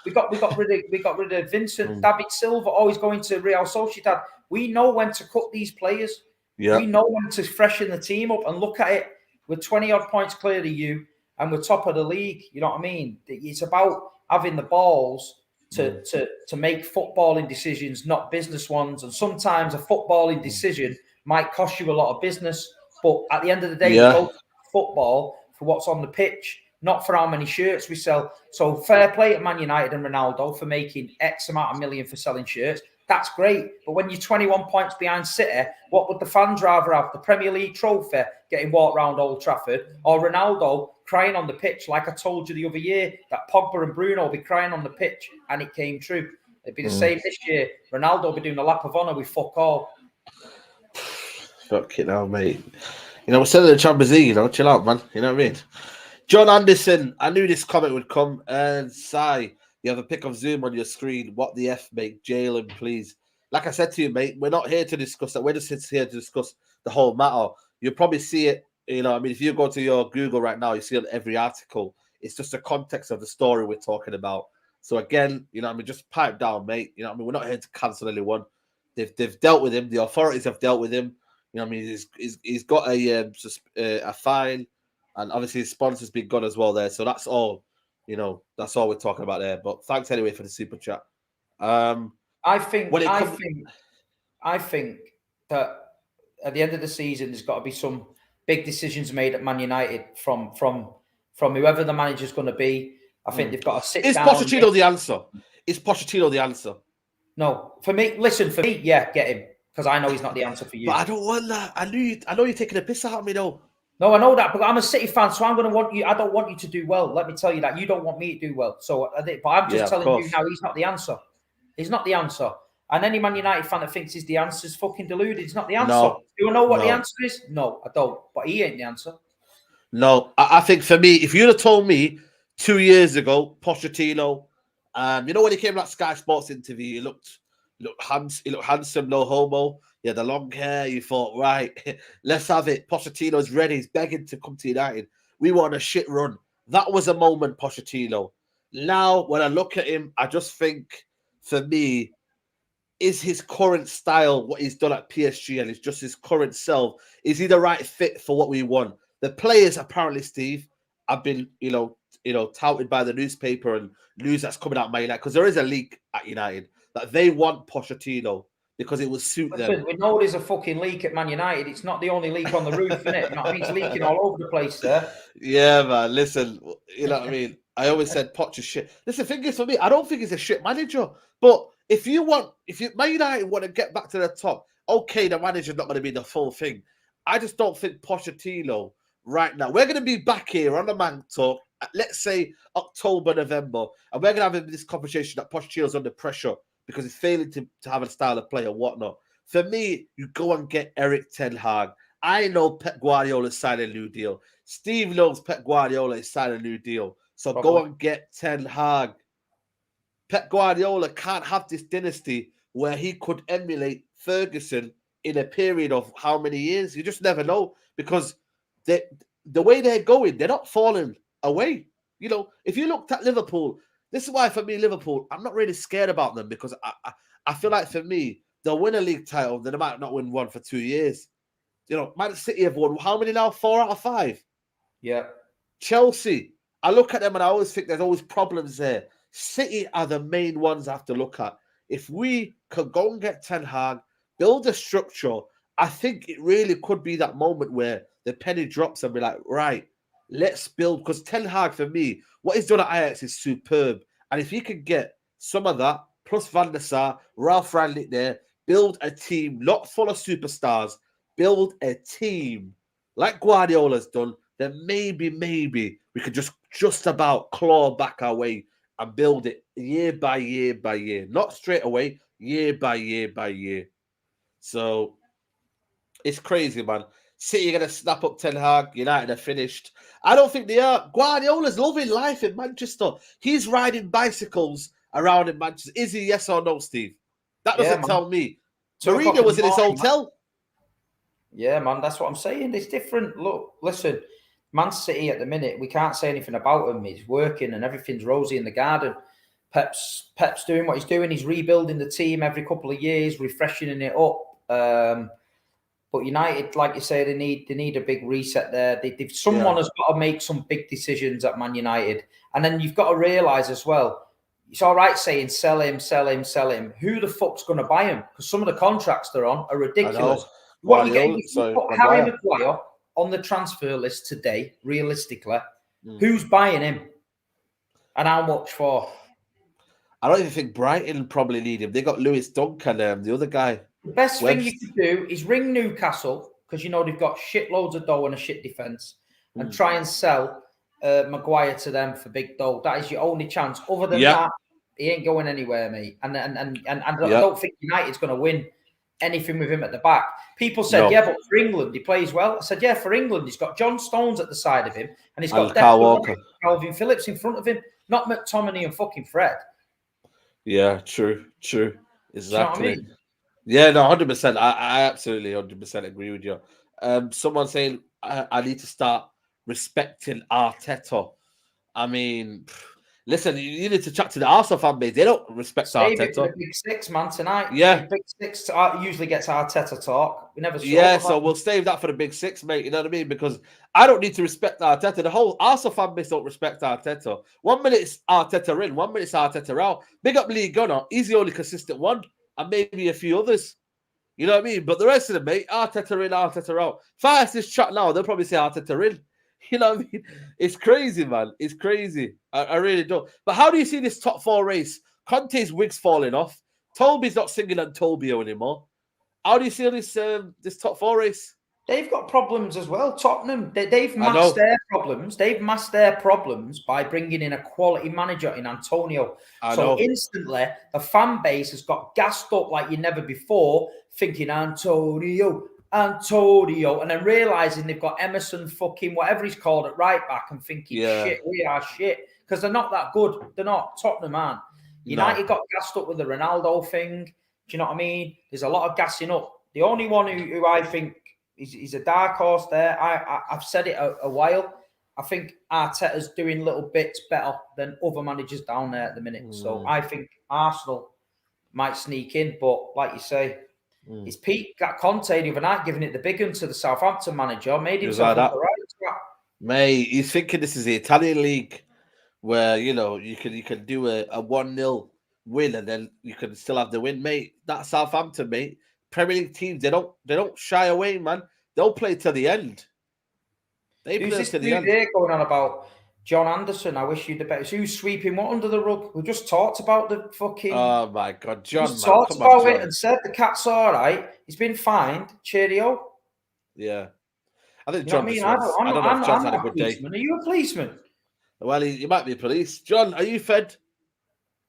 we got rid of Vincent. David Silva, he's going to Real Sociedad. We know when to cut these players. Yeah. We know when to freshen the team up and look at it. We're 20-odd points clear of you and we're top of the league. You know what I mean? It's about having the balls to make footballing decisions, not business ones. And sometimes a footballing decision might cost you a lot of business. But at the end of the day, we go to football for what's on the pitch, not for how many shirts we sell. So fair play to Man United and Ronaldo for making X amount of million for selling shirts. That's great. But when you're 21 points behind City, what would the fans rather have? The Premier League trophy getting walked around Old Trafford or Ronaldo crying on the pitch like I told you the other year that Pogba and Bruno will be crying on the pitch, and it came true. It'd be the same this year. Ronaldo will be doing a lap of honour with fuck all. Fucking hell, mate. You know, we're still in the Champions League, you know. Chill out, man. You know what I mean? John Anderson, I knew this comment would come. And Sai, you have a pic of Zoom on your screen. What the F, mate? Jail him, please. Like I said to you, mate, we're not here to discuss that. We're just here to discuss the whole matter. You'll probably see it, you know, I mean, if you go to your Google right now, you see on every article. It's just the context of the story we're talking about. So again, you know what I mean, just pipe down, mate. You know what I mean, we're not here to cancel anyone. They've dealt with him. The authorities have dealt with him. You know what I mean, he's got a fine, and obviously his sponsor's been gone as well there. So that's all, you know, that's all we're talking about there. But thanks anyway for the super chat. I think that at the end of the season, there's got to be some big decisions made at Man United from whoever the manager's going to be. I think they've got to sit down. Is Pochettino the answer? Is Pochettino the answer? No, for me. Listen, for me, yeah, get him, because I know he's not the answer for you. But I don't want that. I know you're taking a piss out of me, though. No, I know that, but I'm a City fan, so I'm going to want you. I don't want you to do well. Let me tell you that you don't want me to do well. So, but I'm just telling you now, he's not the answer. He's not the answer. And any Man United fan that thinks he's the answer is fucking deluded. He's not the answer. No, do you know what the answer is? No, I don't. But he ain't the answer. No, I think for me, if you'd have told me 2 years ago, Pochettino, you know when he came to that Sky Sports interview, he looked handsome, no homo. He had the long hair. You thought, right, let's have it. Pochettino's ready. He's begging to come to United. We want a shit run. That was a moment, Pochettino. Now, when I look at him, I just think, for me, is his current style, what he's done at PSG, and it's just his current self, is he the right fit for what we want? The players, apparently, Steve, have been, you know, touted by the newspaper and news that's coming out of Man United, because there is a leak at United that they want Pochettino because it will suit them. We know there's a fucking leak at Man United. It's not the only leak on the roof, isn't it? You know what I mean? It's leaking all over the place there. Yeah, man. Listen, you know what I mean? I always said Poch is shit. Listen, the thing is, for me, I don't think he's a shit manager. But if Man United want to get back to the top, okay, the manager's not going to be the full thing. I just don't think Pochettino right now. We're going to be back here on the Manc Talk, let's say October, November, and we're going to have this conversation that Pochettino's under pressure because he's failing to have a style of play or whatnot. For me, you go and get Eric Ten Hag. I know Pep Guardiola signed a new deal. Steve knows Pep Guardiola is signing a new deal. So go and get Ten Hag. Pep Guardiola can't have this dynasty where he could emulate Ferguson in a period of how many years? You just never know, because the way they're going, they're not falling away. You know, if you looked at Liverpool, this is why for me, Liverpool, I'm not really scared about them, because I feel like for me, they'll win a league title, then they might not win one for 2 years. You know, Man City have won how many now? 4 out of 5. Yeah. Chelsea, I look at them and I always think there's always problems there. City are the main ones I have to look at. If we could go and get Ten Hag, build a structure, I think it really could be that moment where the penny drops and be like, right, let's build. Because Ten Hag, for me, what he's done at Ajax is superb. And if he could get some of that, plus Van der Sar, Ralph Rangnick there, build a team not full of superstars, build a team like Guardiola's done, then maybe we could just about claw back our way and build it year by year by year. Not straight away, year by year by year. So it's crazy, man. City are going to snap up Ten Hag. United are finished. I don't think they are. Guardiola's loving life in Manchester. He's riding bicycles around in Manchester. Is he, yes or no, Steve? That doesn't tell me. Mourinho was in his hotel. Yeah, man, that's what I'm saying. It's different. Look, listen, Man City at the minute, we can't say anything about him. He's working and everything's rosy in the garden. Pep's doing what he's doing. He's rebuilding the team every couple of years, refreshing it up. But United, like you say, they need a big reset there. Someone has got to make some big decisions at Man United. And then you've got to realise as well, it's all right saying sell him. Who the fuck's going to buy him? Because some of the contracts they're on are ridiculous. What you getting? You put Harry Maguire on the transfer list today, realistically, who's buying him? And how much for? I don't even think Brighton probably need him. They got Lewis Dunk and the other guy. The best thing you could do is ring Newcastle, because you know they've got shitloads of dough and a shit defence, and try and sell Maguire to them for big dough. That is your only chance. Other than that, he ain't going anywhere, mate. And I don't think United's going to win anything with him at the back. People said, yeah, but for England, he plays well. I said, yeah, for England, he's got John Stones at the side of him, and he's got Calvin Phillips in front of him, not McTominay and fucking Fred. Yeah, true. Exactly. Do you know what I mean? Yeah, no, 100%. I absolutely 100% agree with you. Someone saying I need to start respecting Arteta. I mean, listen, you need to chat to the Arsenal fan base. They don't respect Arteta. It for the Big Six, man, tonight. Yeah. The Big Six usually gets Arteta talk. We never saw so we'll save that for the Big Six, mate. You know what I mean? Because I don't need to respect Arteta. The whole Arsenal fan base don't respect Arteta. 1 minute it's Arteta in, 1 minute it's Arteta out. Big up Lee Gunner. He's the only consistent one. And maybe a few others. You know what I mean? But the rest of them, mate, Arteta in, Arteta out. If I ask this chat now, they'll probably say Arteta in. You know what I mean? It's crazy, man. It's crazy. I really don't. But how do you see this top 4 race? Conte's wig's falling off. Toby's not singing Antobio anymore. How do you see this top 4 race? They've got problems as well. Tottenham, they've masked their problems. They've masked their problems by bringing in a quality manager in Antonio. So instantly, the fan base has got gassed up like you never before, thinking Antonio, and then realizing they've got Emerson fucking whatever he's called at right back and thinking, shit, we are shit. Because they're not that good. They're not. Tottenham, man. United got gassed up with the Ronaldo thing. Do you know what I mean? There's a lot of gassing up. The only one who I think is a dark horse there, I've said it a while. I think Arteta's doing little bits better than other managers down there at the minute. So I think Arsenal might sneak in. But like you say, his Pete got Conte the other night giving it the big one to the Southampton manager, made himself like the right track. Mate, he's thinking this is the Italian league where, you know, you can do a 1-0 win and then you can still have the win, mate. That's Southampton, mate. Premier League teams, they don't shy away, man. They'll play to the end. Who's this dude there going on about John Anderson? I wish you the best. Who's sweeping what under the rug? We just talked about the fucking. Oh my God, John! Just talked about it and said the cat's all right. He's been fined. Cheerio. Yeah, I think John. I don't know if John's had a good day. Are you a policeman? Well, he might be a police. John, are you fed?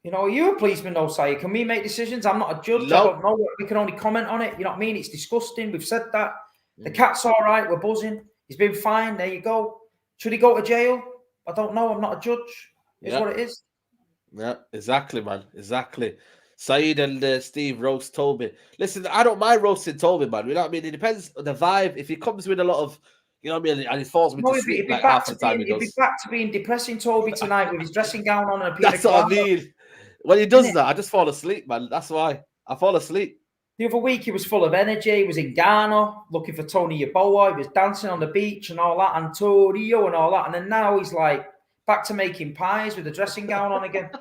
You know, are you a policeman, though, Sai? Can we make decisions? I'm not a judge. No. I don't know. We can only comment on it. You know what I mean? It's disgusting. We've said that. The cat's all right. We're buzzing. He's been fined. There you go. Should he go to jail? I don't know. I'm not a judge. It's what it is. Yeah, exactly, man. Exactly. Saeed and Steve roast Toby. Listen, I don't mind roasting Toby, man. You know what I mean? It depends on the vibe. If he comes with a lot of, you know what I mean, and he falls me to sleep like half the time he does. He'll be back to being depressing Toby tonight with his dressing gown on and a That's what I mean. When he does that, I just fall asleep, man. That's why. I fall asleep. The other week, he was full of energy. He was in Ghana looking for Tony Yeboah. He was dancing on the beach and all that, Antonio and all that. And then now he's like back to making pies with a dressing gown on again. Do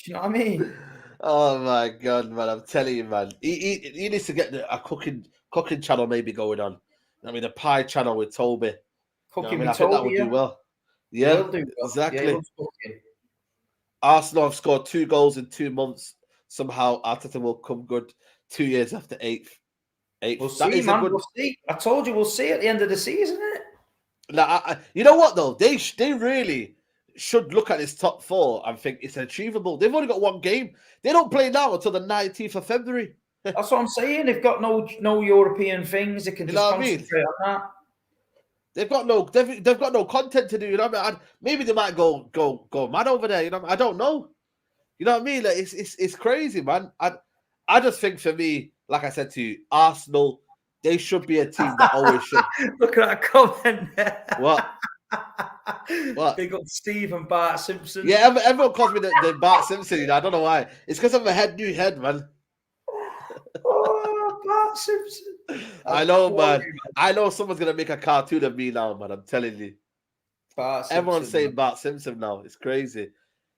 you know what I mean? Oh my God, man! I'm telling you, man. He needs to get a cooking channel maybe going on. I mean, a pie channel with Toby. Cooking with Toby, think that would do well. Yeah, exactly. Yeah, Arsenal have scored 2 goals in 2 months. Somehow Arteta will come good 2 years after 8th. We'll see, man. We'll see. I told you we'll see at the end of the season, isn't it? Now, you know what though? They really should look at this top 4 and think it's achievable. They've only got 1 game. They don't play now until the 19th of February. That's what I'm saying. They've got no European things. They can just concentrate on that. They've got no content to do. You know what I mean? Maybe they might go mad over there. You know, I don't know. You know what I mean? Like, it's crazy, man. I just think for me, like I said to you, Arsenal, they should be a team that always should. Look at that comment there. What? Big up Steve and Bart Simpson. Yeah, everyone calls me the Bart Simpson. You know, I don't know why. It's because I'm a new head, man. Oh, Bart Simpson. I know, man. I know someone's going to make a cartoon of me now, man. I'm telling you. Everyone's saying Bart Simpson now. It's crazy.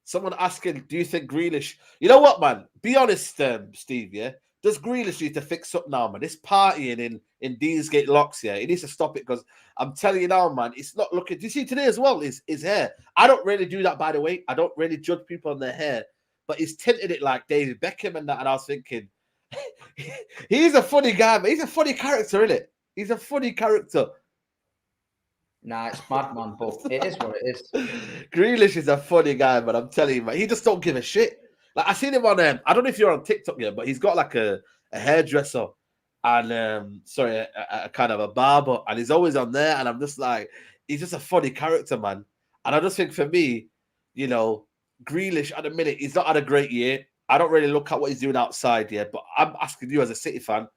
Someone asking, do you think Grealish... You know what, man? Be honest, Steve, yeah? Does Grealish need to fix up now, man? This partying in Deansgate locks, yeah? He needs to stop it because I'm telling you now, man, it's not looking... Do you see today as well, his hair? I don't really do that, by the way. I don't really judge people on their hair. But he's tinted it like David Beckham and that. And I was thinking, he's a funny guy, man. He's a funny character, isn't it? He's a funny character. Nah, it's mad, man, but it is what it is. Grealish is a funny guy, but I'm telling you, man, he just don't give a shit. Like, I seen him on, I don't know if you're on TikTok yet, but he's got like a a hairdresser and a kind of a barber, and he's always on there, and I'm just like, he's just a funny character, man. And I just think for me, you know, Grealish at the minute, he's not had a great year. I don't really look at what he's doing outside yet, but I'm asking you as a City fan,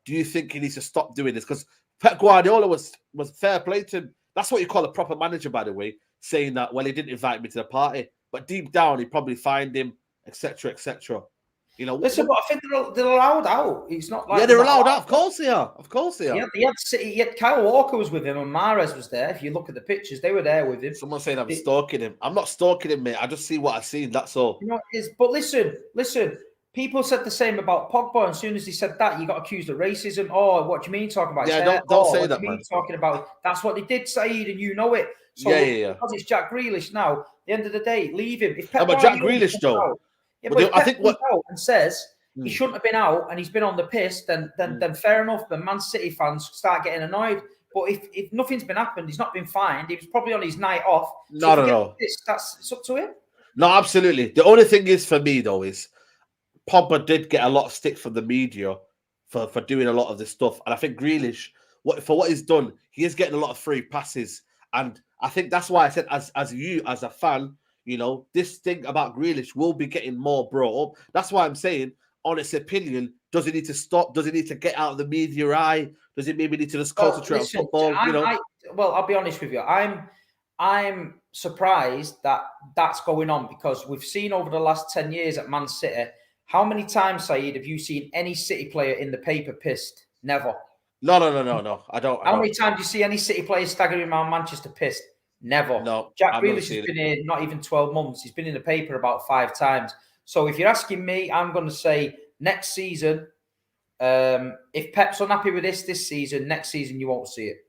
do you think he needs to stop doing this? Because Pep Guardiola was fair play to him. That's what you call a proper manager, by the way, saying that, well, he didn't invite me to the party, but deep down, he probably fined him, etc., etc. You know, listen, but I think they're allowed out. It's not like they're allowed out. Of course they are. Of course they are. Yeah, Kyle Walker was with him, and Mahrez was there. If you look at the pictures, they were there with him. Someone's saying I'm stalking him. I'm not stalking him, mate. I just see what I've seen. That's all. You know, but listen. People said the same about Pogba. And as soon as he said that, you got accused of racism. Oh, what do you mean talking about? Yeah, don't say that, man. Talking about that's what they did, Saeed, and you know it. So because it's Jack Grealish now, at the end of the day, leave him. If Pep but Jack Grealish though. Yeah, but if I think what out and says he shouldn't have been out and he's been on the piss, then fair enough. The Man City fans start getting annoyed. But if nothing's been happened, he's not been fined. He was probably on his night off. So no. It's up to him. No, absolutely. The only thing is for me though is Pogba did get a lot of stick from the media for doing a lot of this stuff, and I think Grealish, for what he's done, he is getting a lot of free passes, and I think that's why I said, as a fan, you know, this thing about Grealish will be getting more brought up. That's why I'm saying, honest opinion, does he need to stop? Does he need to get out of the media eye? Does he maybe need to just concentrate on football? I'll be honest with you. I'm surprised that that's going on, because we've seen over the last 10 years at Man City, how many times, Saeed, have you seen any City player in the paper pissed? Never. No. I don't. How many times do you see any City player staggering around Manchester pissed? Never. No. Jack Grealish has been here not even 12 months. He's been in the paper about 5 times. So if you're asking me, I'm going to say next season, if Pep's unhappy with this season, next season you won't see it.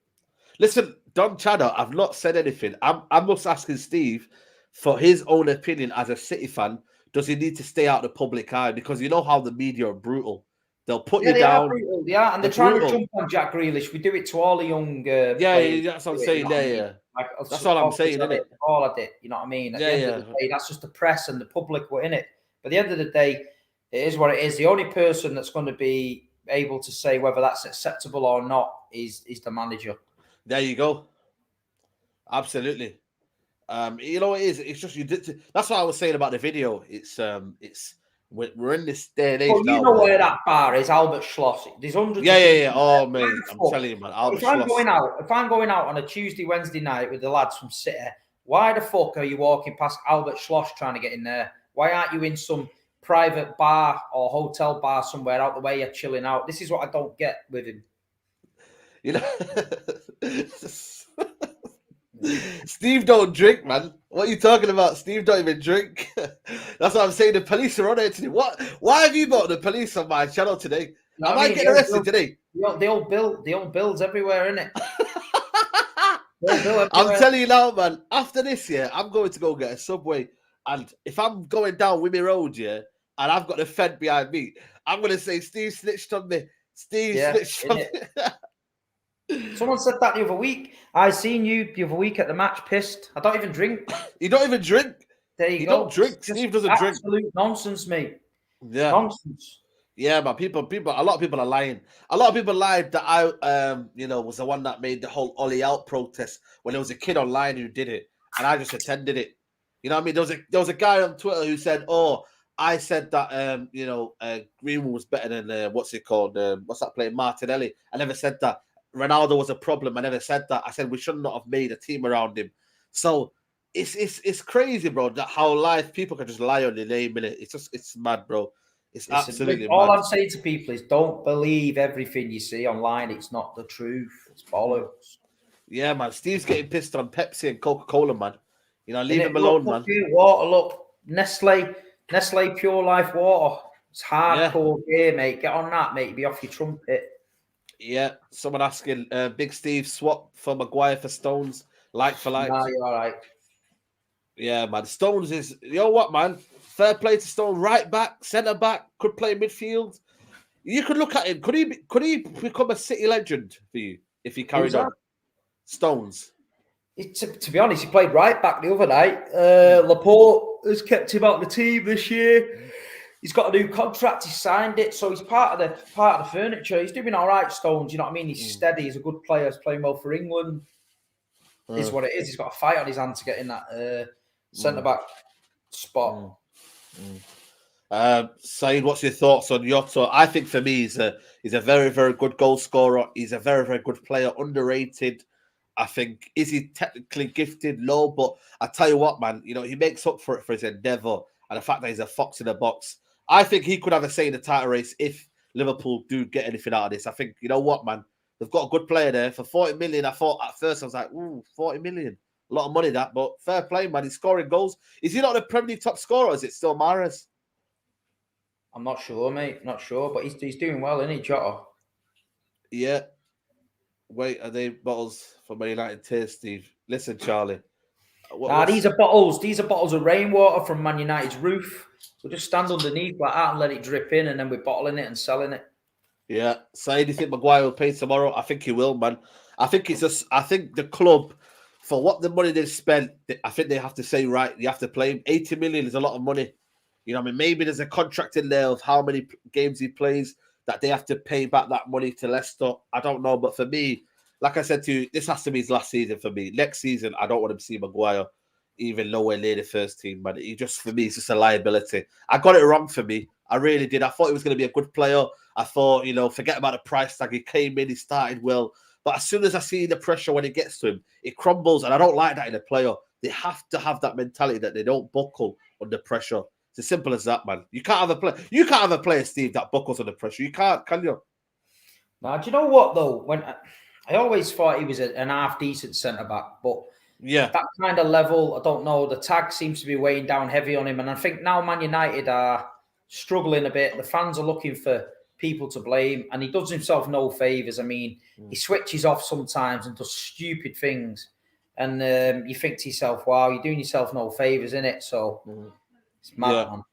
Listen, Don Chadder, I've not said anything. I'm just asking Steve for his own opinion as a City fan. Does he need to stay out of the public eye? Because you know how the media are brutal. They'll put you down. And they're trying to jump on Jack Grealish. We do it to all the young players. That's what I'm saying. Like, that's all I'm saying, isn't it? All I did. You know what I mean? At the end of the day, that's just the press and the public were in it. But at the end of the day, it is what it is. The only person that's going to be able to say whether that's acceptable or not is the manager. There you go. Absolutely. You know what it is? It's just you did. That's what I was saying about the video. It's we're in this day and age. Well, you know where that bar is, Albert Schloss. There's hundreds. Yeah. Oh mate, I'm telling you, man. Albert Schloss. If I'm going out on a Tuesday, Wednesday night with the lads from City, why the fuck are you walking past Albert Schloss trying to get in there? Why aren't you in some private bar or hotel bar somewhere out the way you're chilling out? This is what I don't get with him. You know. Steve don't drink, man. What are you talking about? Steve don't even drink. That's what I'm saying. The police are on it today. Why have you brought the police on my channel today? I might get arrested today. The old bills everywhere, innit? I'm telling you now, man. After this, I'm going to go get a Subway, and if I'm going down Wimmy Road, and I've got the Fed behind me, I'm going to say Steve snitched on me. Steve snitched on me. Someone said that the other week. I seen you the other week at the match pissed. I don't even drink. You don't even drink? There you go. You don't drink. Steve doesn't drink. Absolute nonsense, mate. Yeah. Nonsense. Yeah, but a lot of people are lying. A lot of people lied that I was the one that made the whole Ollie out protest when there was a kid online who did it, and I just attended it. You know what I mean? There was a guy on Twitter who said, "Oh, I said that Greenwood was better than what's that player, Martinelli." I never said that. Ronaldo was a problem. I never said that. I said we should not have made a team around him. So it's crazy, bro, that how people can just lie on their name, innit? It's mad, bro. It's absolutely all mad. I'm saying to people is don't believe everything you see online. It's not the truth. It's bollocks. Yeah, man. Steve's getting pissed on Pepsi and Coca-Cola, man. You know, leave him alone, man. Water, look. Nestle Pure Life Water. It's hardcore gear, mate. Get on that, mate. Be off your trumpet. Yeah, someone asking, Big Steve swap for Maguire for Stones, like for like. No, you're all right. Yeah, man. Stones is, you know what, man? Fair play to Stones. Right back, centre back, could play midfield. You could look at him. Could he become a City legend for you if he carried on? Stones. To be honest, he played right back the other night. Laporte has kept him out of the team this year. He's got a new contract. He signed it, so he's part of the furniture. He's doing all right, Stones. You know what I mean? He's steady. He's a good player. He's playing well for England. Is what it is. He's got a fight on his hand to get in that centre back spot. Saeed, what's your thoughts on Yotto? I think for me, he's a very, very good goal scorer. He's a very, very good player, underrated. I think, is he technically gifted? No, but I tell you what, man, you know, he makes up for it for his endeavour and the fact that he's a fox in a box. I think he could have a say in the title race if Liverpool do get anything out of this. I think, you know what, man, they've got a good player there for 40 million. I thought at first, I was like, ooh, 40 million. A lot of money that, but fair play, man. He's scoring goals. Is he not the Premier League top scorer, or is it still Mahrez? I'm not sure, mate. Not sure, but he's doing well, isn't he, Jota? Yeah. Wait, are they bottles for Man United taste, Steve? Listen, Charlie. These are bottles. These are bottles of rainwater from Man United's roof. We'll just stand underneath like that and let it drip in, and then we're bottling it and selling it. Yeah. Say, do you think Maguire will pay tomorrow? I think he will, man. I think the club, for what the money they've spent, I think they have to say, right, you have to play him. 80 million is a lot of money. You know what I mean? Maybe there's a contract in there of how many games he plays that they have to pay back that money to Leicester. I don't know. But for me, like I said to you, this has to be his last season for me. Next season, I don't want him to see Maguire even nowhere near the first team, man. He just, for me, it's just a liability. I got it wrong for me. I really did. I thought he was going to be a good player. I thought, you know, forget about the price tag. He came in, he started well. But as soon as I see the pressure when it gets to him, it crumbles. And I don't like that in a player. They have to have that mentality that they don't buckle under pressure. It's as simple as that, man. You can't have a player. You can't have a player, Steve, that buckles under pressure. You can't, can you? Now, do you know what though? When I always thought he was an half decent centre back, but yeah, that kind of level, I don't know. The tag seems to be weighing down heavy on him, and I think now Man United are struggling a bit. The fans are looking for people to blame, and he does himself no favours. I mean, he switches off sometimes and does stupid things, and you think to yourself, "Wow, you're doing yourself no favours, innit?" So. It's mad, man.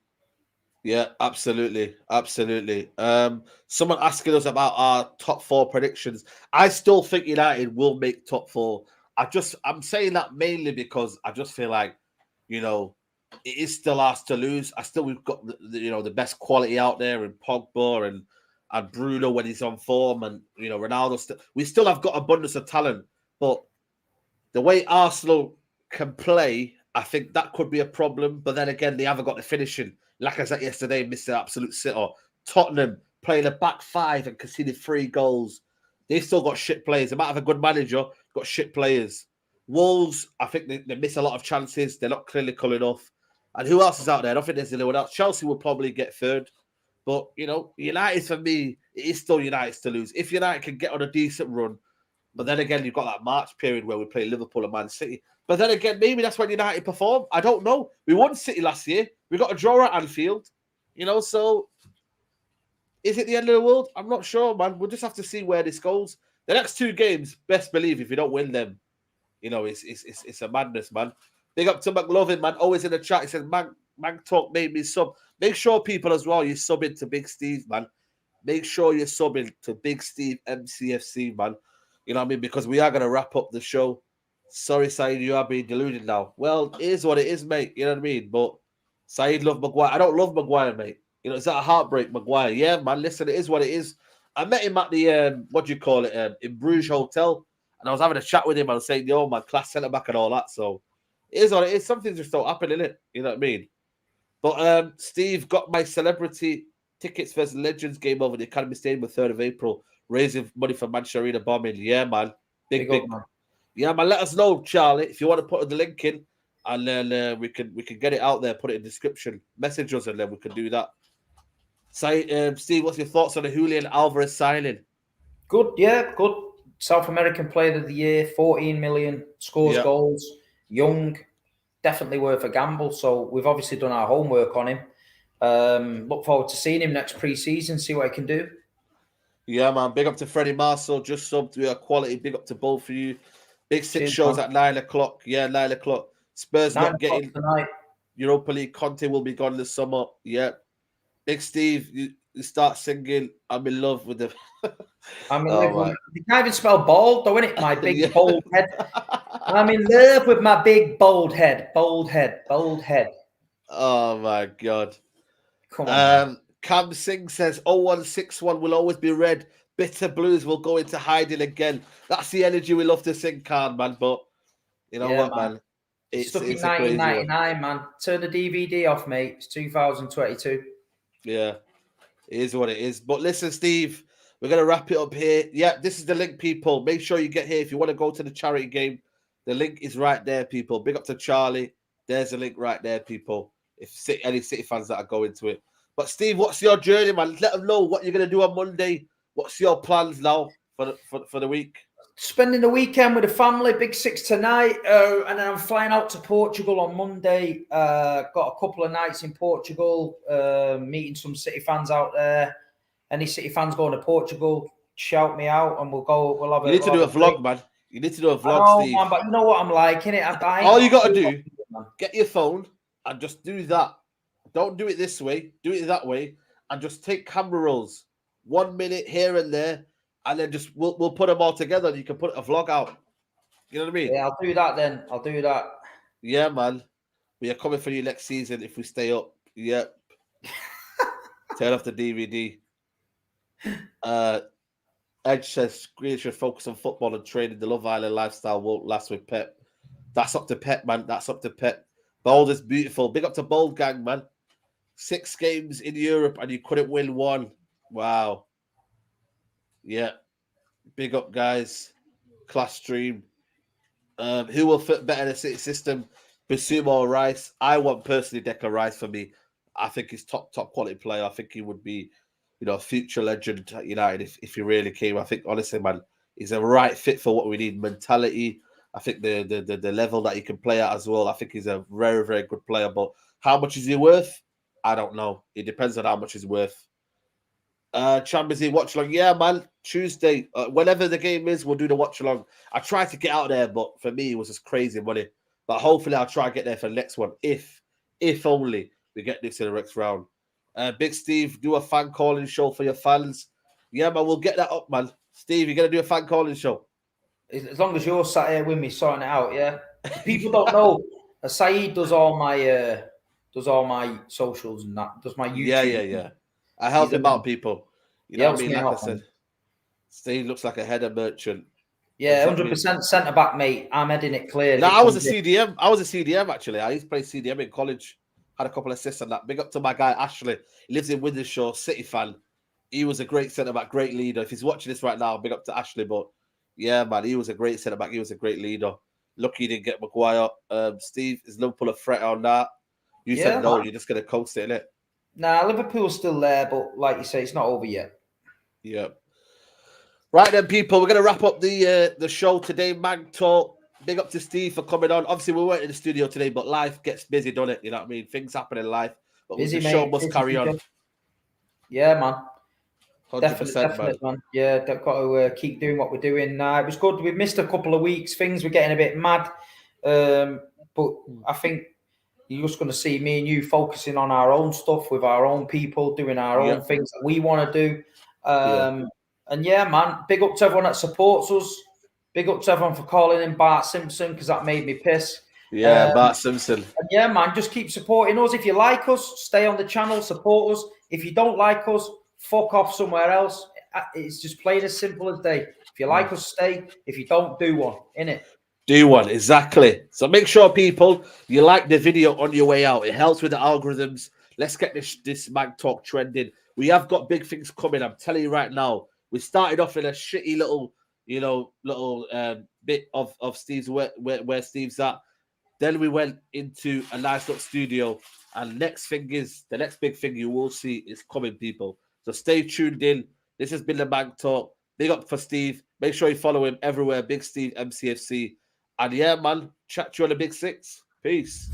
Yeah, absolutely. Absolutely. Someone asking us about our top 4 predictions. I still think United will make top 4. I'm saying that mainly because I just feel like, you know, it is still ours to lose. We've got the best quality out there in Pogba and Bruno when he's on form, and you know, Ronaldo. We still have got abundance of talent, but the way Arsenal can play, I think that could be a problem. But then again, they haven't got the finishing. Like I said yesterday, Mr. Absolute Sitter. Tottenham playing a back 5 and conceded 3 goals. They've still got shit players. They might have a good manager, got shit players. Wolves, I think they miss a lot of chances. They're not clinical enough. And who else is out there? I don't think there's anyone else. Chelsea will probably get 3rd. But, you know, United, for me, it is still United's to lose. If United can get on a decent run, but then again, you've got that March period where we play Liverpool and Man City. But then again, maybe that's when United perform. I don't know. We won City last year. We got a draw at Anfield. You know, so is it the end of the world? I'm not sure, man. We'll just have to see where this goes. The next 2 games, best believe if you don't win them, you know, it's a madness, man. Big up to McLovin, man. Always in the chat. He says, Manc Talk made me sub. Make sure, people, as well, you sub into Big Steve, man. Make sure you're subbing to Big Steve MCFC, man. You know what I mean? Because we are going to wrap up the show. Sorry, Saeed, you are being deluded now. Well, it is what it is, mate. You know what I mean? But Saeed loved Maguire. I don't love Maguire, mate. You know, it's that a heartbreak, Maguire. Yeah, man, listen, it is what it is. I met him at the, in Bruges Hotel. And I was having a chat with him. I was saying, yo, man, class centre-back and all that. So it is what it is. Some things just don't happen, innit? You know what I mean? But Steve got my celebrity tickets versus Legends game over the Academy Stadium on 3rd of April. Raising money for Manchester Arena bombing. Yeah, man. Big. Man. Yeah, man. Let us know, Charlie, if you want to put the link in, and then we can get it out there, put it in the description, message us, and then we can do that. Steve, what's your thoughts on the Julian Alvarez signing? Good, yeah, good. South American Player of the Year, 14 million, scores goals, young, definitely worth a gamble. So we've obviously done our homework on him. Look forward to seeing him next pre-season, see what he can do. Yeah, man. Big up to Freddie Marcel. Just subbed to your quality. Big up to both of you. Big 6 shows at 9 o'clock. Yeah, 9 o'clock. Spurs not getting tonight. Europa League. Conte will be gone this summer. Yeah. Big Steve, you start singing I'm in love with the... I'm in love with... You can't even spell bald, though, innit? My big bold head. I'm in love with my big bold head. Bold head. Bold head. Oh, my God. Come on. Cam Singh says 0161 will always be red. Bitter blues will go into hiding again. That's the energy we love to sing, Khan, man. But you know what, man? It's stuck in a crazy 1999, man. Turn the DVD off, mate. It's 2022. Yeah, it is what it is. But listen, Steve, we're going to wrap it up here. Yeah, this is the link, people. Make sure you get here if you want to go to the charity game. The link is right there, people. Big up to Charlie. There's a link right there, people. If any City fans that are going to it. But Steve, what's your journey, man? Let them know what you're going to do on Monday. What's your plans now for the week? Spending the weekend with the family, Big Six tonight, and then I'm flying out to Portugal on Monday. Got a couple of nights in Portugal, meeting some City fans out there. Any City fans going to Portugal, shout me out, and we'll go. We'll have. You need to do a vlog, man. You need to do a vlog, Steve. Man, but you know what I'm like, innit? All you got to do, get your phone and just do that. Don't do it this way. Do it that way, and just take camera rolls, 1 minute here and there. And then just we'll put them all together and you can put a vlog out. You know what I mean? Yeah, I'll do that then. I'll do that. Yeah, man. We are coming for you next season if we stay up. Yep. Turn off the DVD. Edge says Green should focus on football and training. The Love Island lifestyle won't last with Pep. That's up to Pep, man. That's up to Pep. Bold is beautiful. Big up to Bold Gang, man. 6 games in Europe and you couldn't win 1. Wow. Yeah, big up, guys. Class stream. Who will fit better in the City system? Basuma or Rice? I want personally Declan Rice for me. I think he's top quality player. I think he would be, a future legend at United if he really came. I think honestly, man, he's a right fit for what we need. Mentality. I think the level that he can play at as well. I think he's a very, very good player. But how much is he worth? I don't know. It depends on how much he's worth. Champions League watch along. Yeah, man. Tuesday, whenever the game is, we'll do the watch along. I tried to get out there, but for me, it was just crazy money. But hopefully, I'll try to get there for the next one. If only we get this in the next round. Big Steve, do a fan calling show for your fans. Yeah, man, we'll get that up, man. Steve, you're gonna do a fan calling show. As long as you're sat here with me sorting it out, yeah. People don't know. Saeed does all my socials and that. Does my YouTube. Yeah. I help him out, people. You know what I mean? Like I said, Steve looks like a header merchant. Yeah, 100% centre back, mate. I'm heading it clear. No, I was a CDM. I was a CDM actually. I used to play CDM in college. Had a couple of assists on that. Big up to my guy Ashley. He lives in Windsor, City fan. He was a great centre back, great leader. If he's watching this right now, big up to Ashley. But yeah, man, he was a great centre back. He was a great leader. Lucky he didn't get Maguire. Steve, is Liverpool a threat on that? You said no. Man. You're just gonna coast it, innit? Nah, Liverpool's still there, but like you say, it's not over yet. Yeah. Right then, people, we're going to wrap up the show today. Manc Talk. Big up to Steve for coming on. Obviously, we weren't in the studio today, but life gets busy, doesn't it? You know what I mean? Things happen in life, but busy, the show must carry on. Yeah, man. 100%, definitely, man. Yeah, they've got to keep doing what we're doing. It was good. We missed a couple of weeks. Things were getting a bit mad, but I think you're just going to see me and you focusing on our own stuff with our own people, doing our own things that we want to do. And yeah, man, big up to everyone that supports us. Big up to everyone for calling in Bart Simpson because that made me piss. Yeah, Bart Simpson. And yeah, man, just keep supporting us. If you like us, stay on the channel, support us. If you don't like us, fuck off somewhere else. It's just plain as simple as day. If you like us, stay. If you don't, do one, innit? Do one, exactly. So make sure, people, you like the video on your way out. It helps with the algorithms. Let's get this Manc Talk trending. We have got big things coming. I'm telling you right now. We started off in a shitty little, bit of Steve's where Steve's at. Then we went into a nice little studio. And the next big thing you will see is coming, people. So stay tuned in. This has been the Manc Talk. Big up for Steve. Make sure you follow him everywhere. Big Steve, MCFC. And yeah, man, chat to you on the Big Six. Peace.